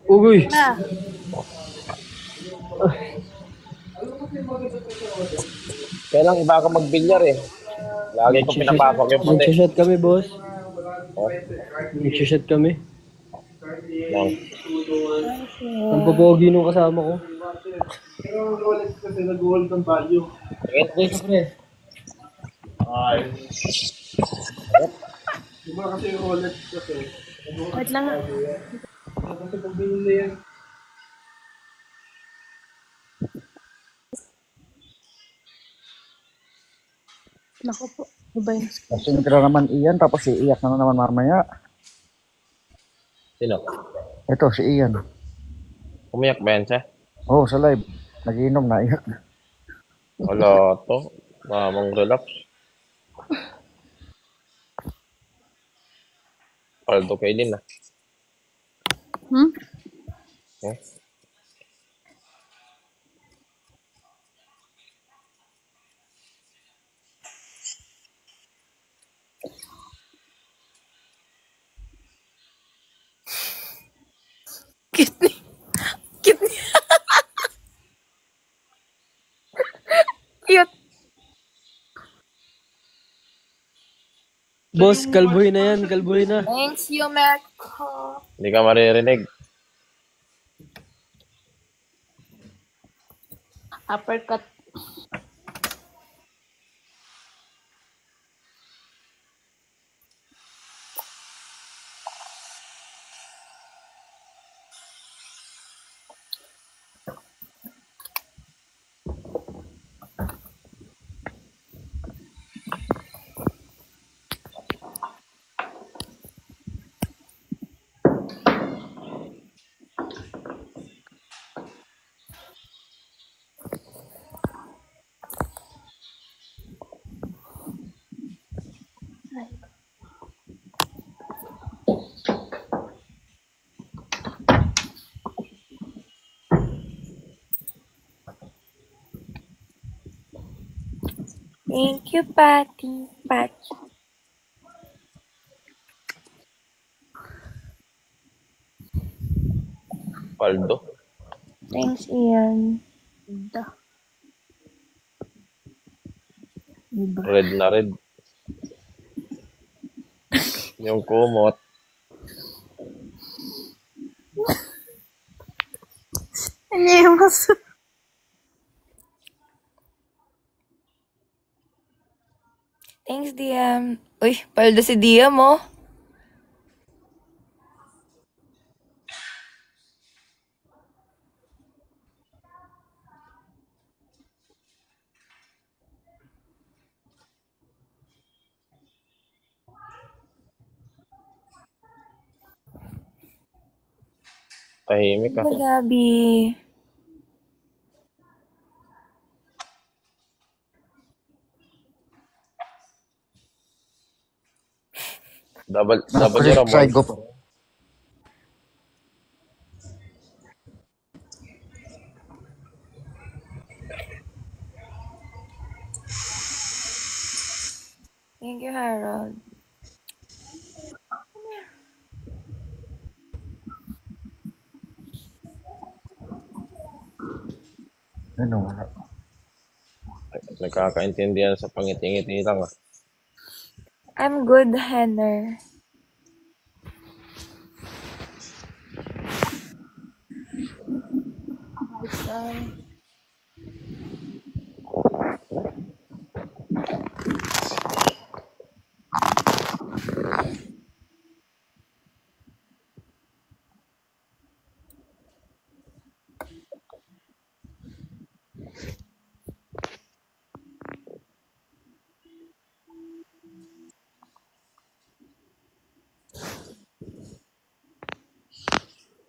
Ugoy! Na. Kailang iba ka magbilyar eh. Lagi ko pinapasok yung puti. Nagsashot kami, boss. Oh, Nagsashot kami. lang. Ang papogi nung kasama ko. Tingin. Wait lang. Naku po. Ano ba yun? Sinigra naman Ian, tapos iiyak na naman mamaya. Sino? Ito, si Ian. Umiyak ba yan siya? Oh, sa live. Nagiinom na, iyak na. Wala to. Mamang relax. Paldo kay din ah. Hmm? Eh? Cute. Cute. Cute. Boss, kalbuhin na yan, kalbuhin na. Thanks you, Marco. Hindi ka maririnig. Uppercut. Thank you, Patty. Patty. Paldo. Thanks, Ian. Red na red. Yung kumot. Ano yung mas... Thanks, Diam. Uy, paldo si Diam, oh. Tahimik ka. Gabi. Double Kasi Ramon. side ko. Thank you, Harold. Ano, wala. Nagkakaintindihan sa pangiti-ngiti lang ah. I'm good, Henner. Bye.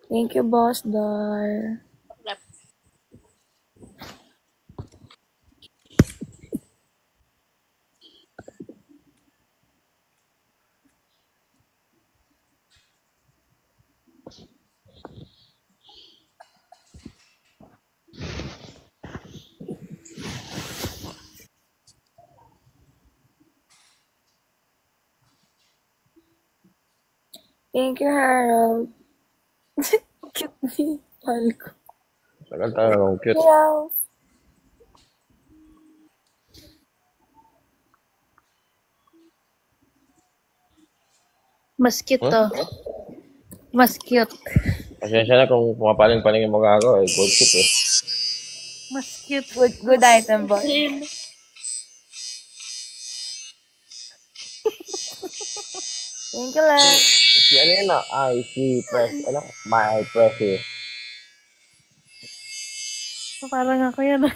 Thank you, Boss Dar. Thank you, Harold. Cute ni Mahal ko. Tagal tayo, cute. Meow. Mas cute to. Mas cute. Pasensya na kung pumapaling-paling yung mukha ko, gold chip eh. Mas cute. Good item, boss. Thank you, Lex. Si ano yun na? Ay, si Press, ano? My Press eh. Parang ako yan.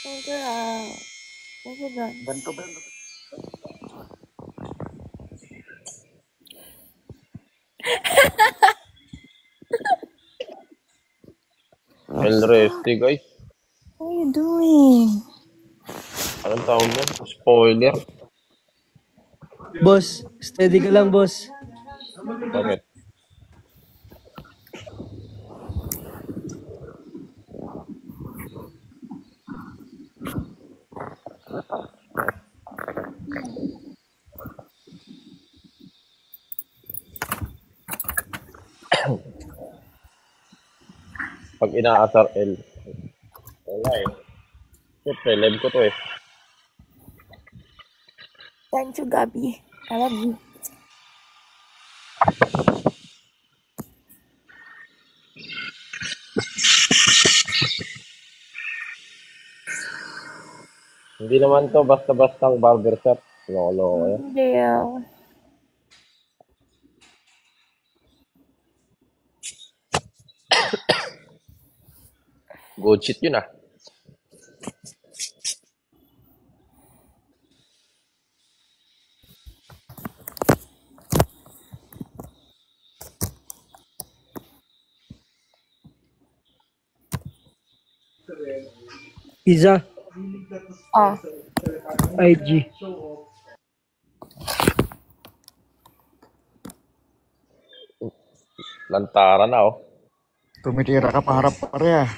Thank you, Al. Thank you, Don. Banto. El Resti, guys. What are you doing? Anong tawag mo? Spoiler. Boss, steady ka lang, boss. Bakit? Pag inaasar L. Wala eh. Siyempre, live ko to eh. Thank you, Gabi. I love you. Hindi naman to basta-bastang barbershop. Loko-loko eh. Hindi, Good shit yun ah. Iza, Oh. IG. Lantara na oh. Tumitira ka paharap pare ah.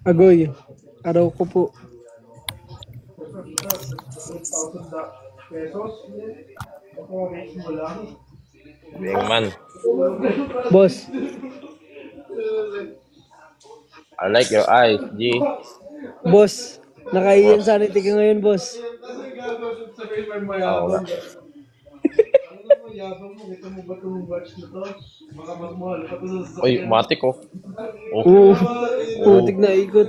Agoy, araw ko po. Bingman. Boss, I like your eyes, G. boss, nakaiyan sanity ka ngayon, boss. Oo nga. Uy, matik oh. Oo, putik na ikot.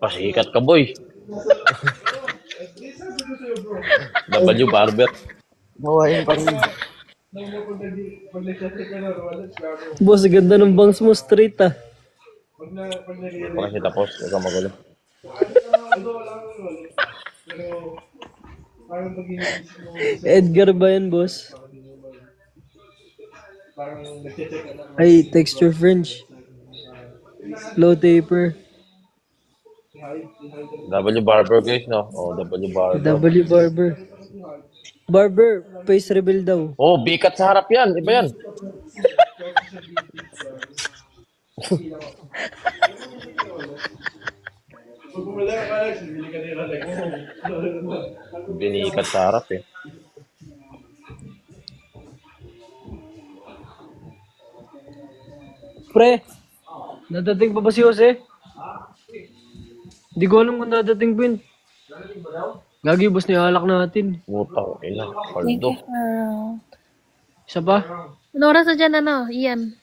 Pasikat ka boy. W Barber. Bawain pa rin. Boss, ganda ng bangs mo, straight ah. Pa kasi tapos, huwag kang magulo. Edgar ba yan, boss? Ay, texture French. Low taper. W Barber guys, no? Oh, W Barber. W Barber. Barber, face reveal daw. Oh, bikat sa harap yan. Iba yan. Binikat sa harap eh. Pre, nadating pa ba si Jose? Hindi ko alam kung dadating pa yun. Gagi, boss na alak natin. Putang ina. Thank Paldo. you, Harold. Isa pa? Ano oras na dyan, Ian?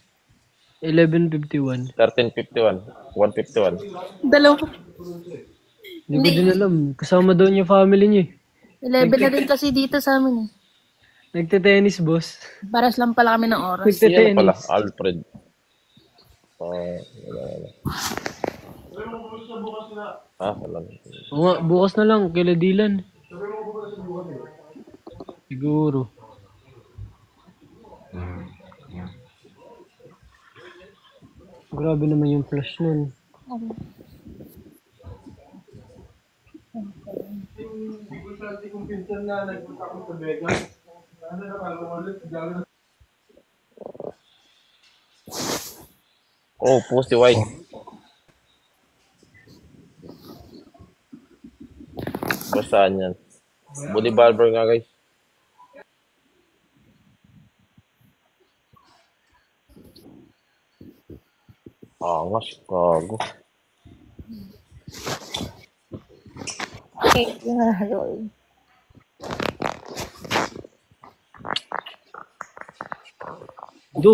11:51. 1351. 151. Dalawa. Hindi ko din alam. Kasama daw niya family niya eh. 11 na din kasi dito sa amin eh. Nagte-tennis, boss. Paras lang pala kami ng oras. Yan pala, Alfred. Wala. Wala. Oo nga, bukas na lang, kila Dylan. Siguro. Grabe naman yung flash nun. Oh, post the white. Basaan yan. Body barber nga guys. Angas, gago. Thank you, Harold. Do.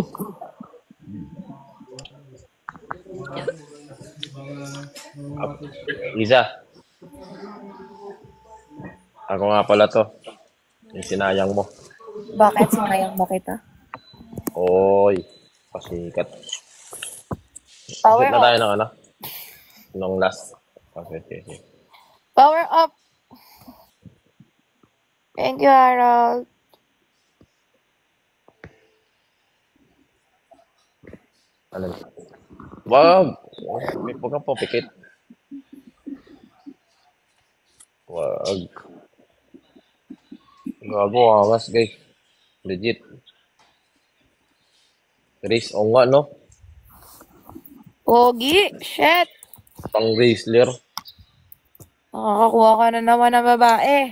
Liza. Ako nga pala to. Yung sinayang mo. Bakit? Sinayang ba kita? Oy. Pasikat. Power na tayo up. ng ano? Nung last. Okay. Power up. Thank you, Harold. Ano? Wag! May pagka po, pikit. Wag. Gago, angas guys. Legit. Race, o nga no? Pogi, shit. Pang Raisler. Nakakakuha ka na naman ng babae.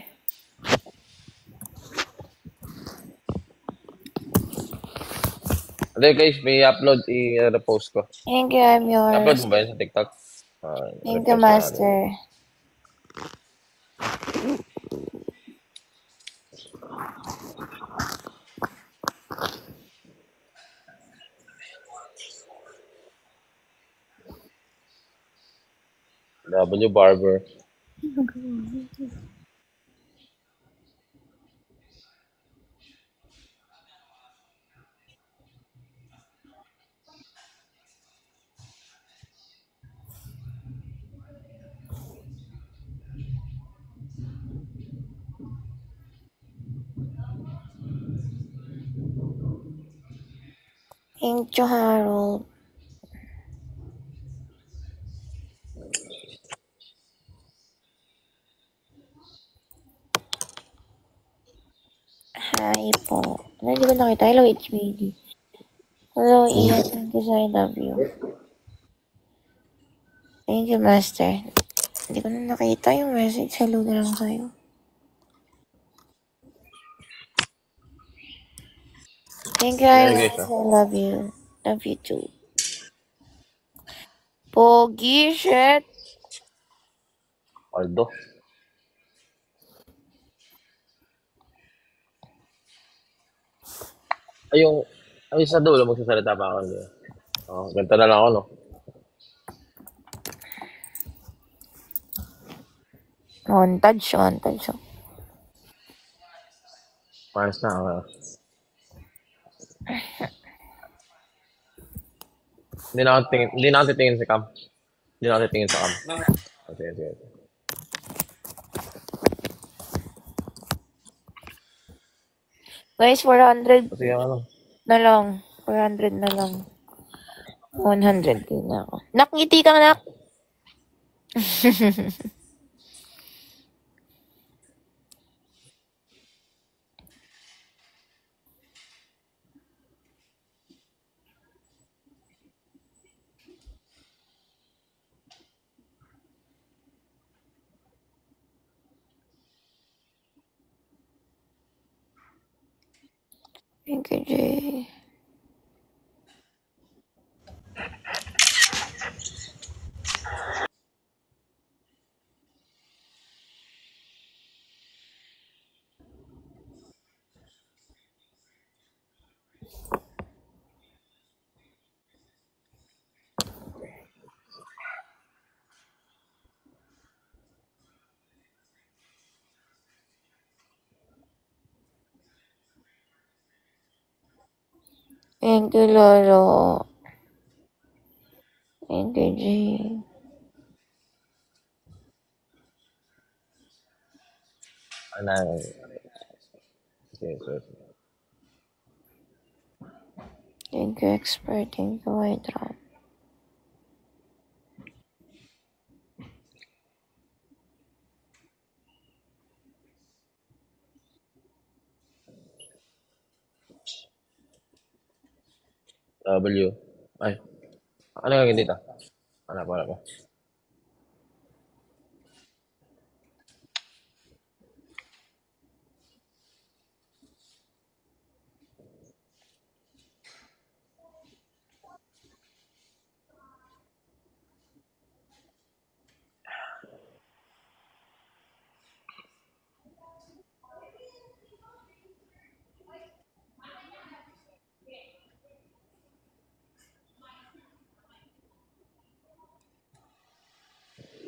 Hindi guys, may upload, i-repost ko. Thank you, I'm Upload yours. mo ba yun sa TikTok? Thank you, Master. W Barber. Thank you, Harold. Hi po. Hindi ko nakita. Hello, HBD. Hello, Ian. Thank you, so I love you. Thank you, Master. Hindi ko na nakita yung message. Hello na lang sa'yo. Thank you, Hey, I guys, love you. Love you too. Pogi, shit. Aldo. Ay, sa dulo, magsasalita pa ako. Ganito na lang ako, no? Montage. Pares na ako. Hindi na ako titingin sa cam. Hindi na ako titingin sa cam. Sige. Guys, 400 Sige, ano? na lang. 400 na lang. 100 na ako. Nakngiti ka, nak. Thank you, Jay. Thank you, Lolo. Thank you, Jay. Ano? Jesus. Thank you, expert. Thank you, White Ram. W. Ay. Ano yung dito? Ano pa?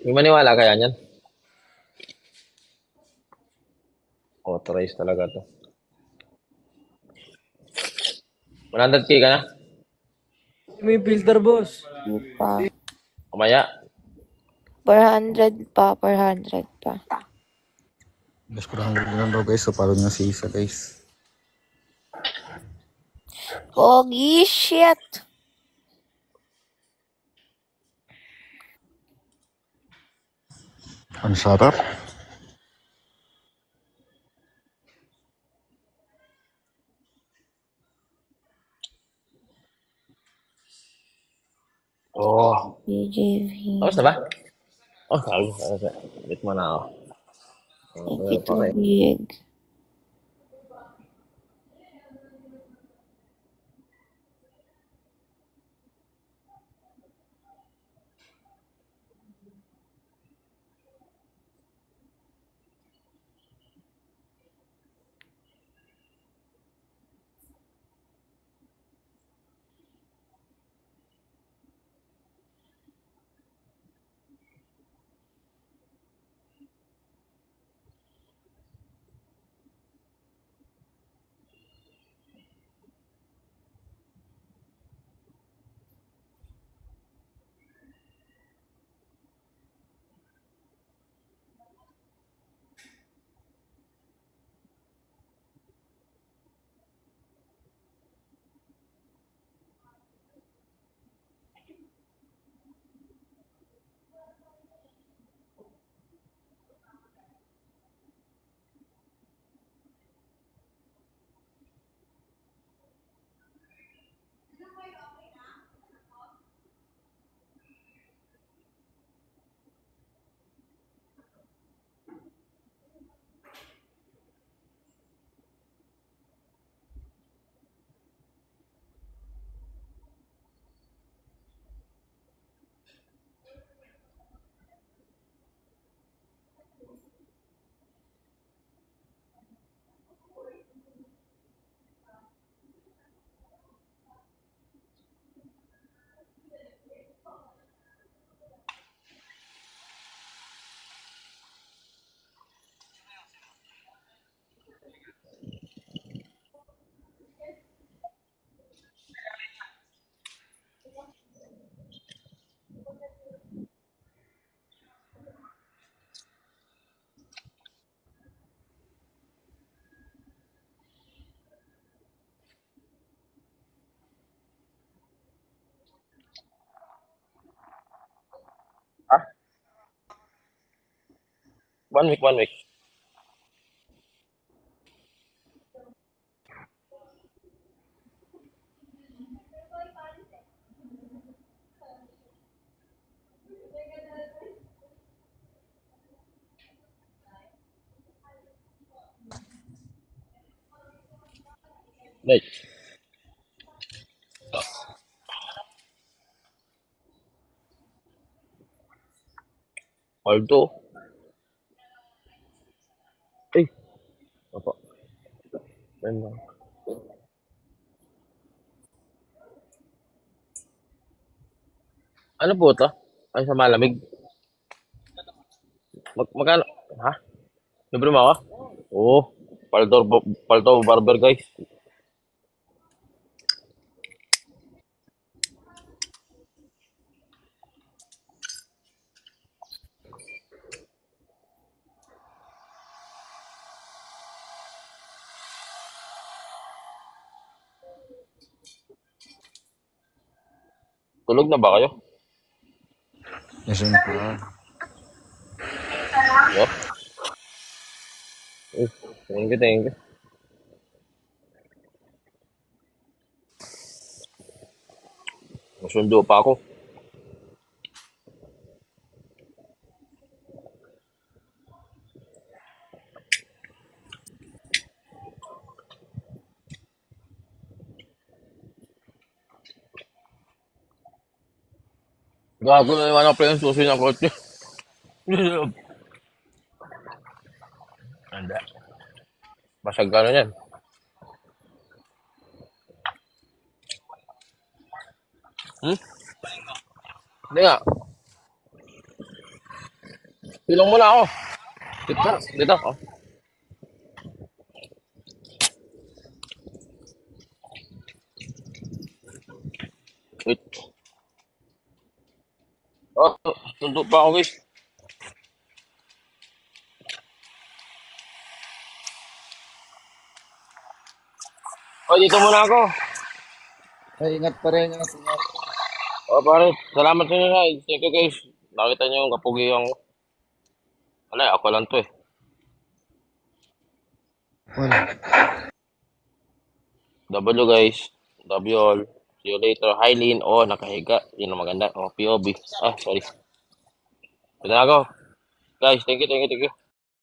May maniwala kaya niyan? Authorized talaga to. 100k ka na? May filter, boss. Hindi pa. Kumaya. 400 pa. 400 pa. Mas 400 na lang daw guys, so parang nga si Isa guys. Pogi shit. Ang sarap. Oh. BJV. Tapos na ba? Oh, sabi. Bit mo na ako. Thank you, Tubig. 1 week, 1 week. Right. Aldo. Eh, apa? Memang. Ano po to? Ay, sa malamig. Magkano? Ha? Libre mo ako? Oo. Paldo barber guys. Tulog na ba kayo? Mission pa. Yo. Thank you, thank you. Nasundo pa ako. Gago na naman ang pre susi ng kotse. Anda. Basag ka na yan. Hindi nga. Silong mo na ako. Dito. Oh. Wait. Oh, sundo pa ako guys. Oh, dito muna ako. Ay, ingat pa rin. Ingat. Oh, pare. Salamat sa inyo guys. Thank you guys. Nakita niyo yung kapugi yung... Wala, ako lang to eh. Wala. W guys. W all. See you later. Hi, Lynn. Oh, nakahiga. Yun ang maganda. Oh, POV. Ah, sorry. Ito na ako. Guys, thank you.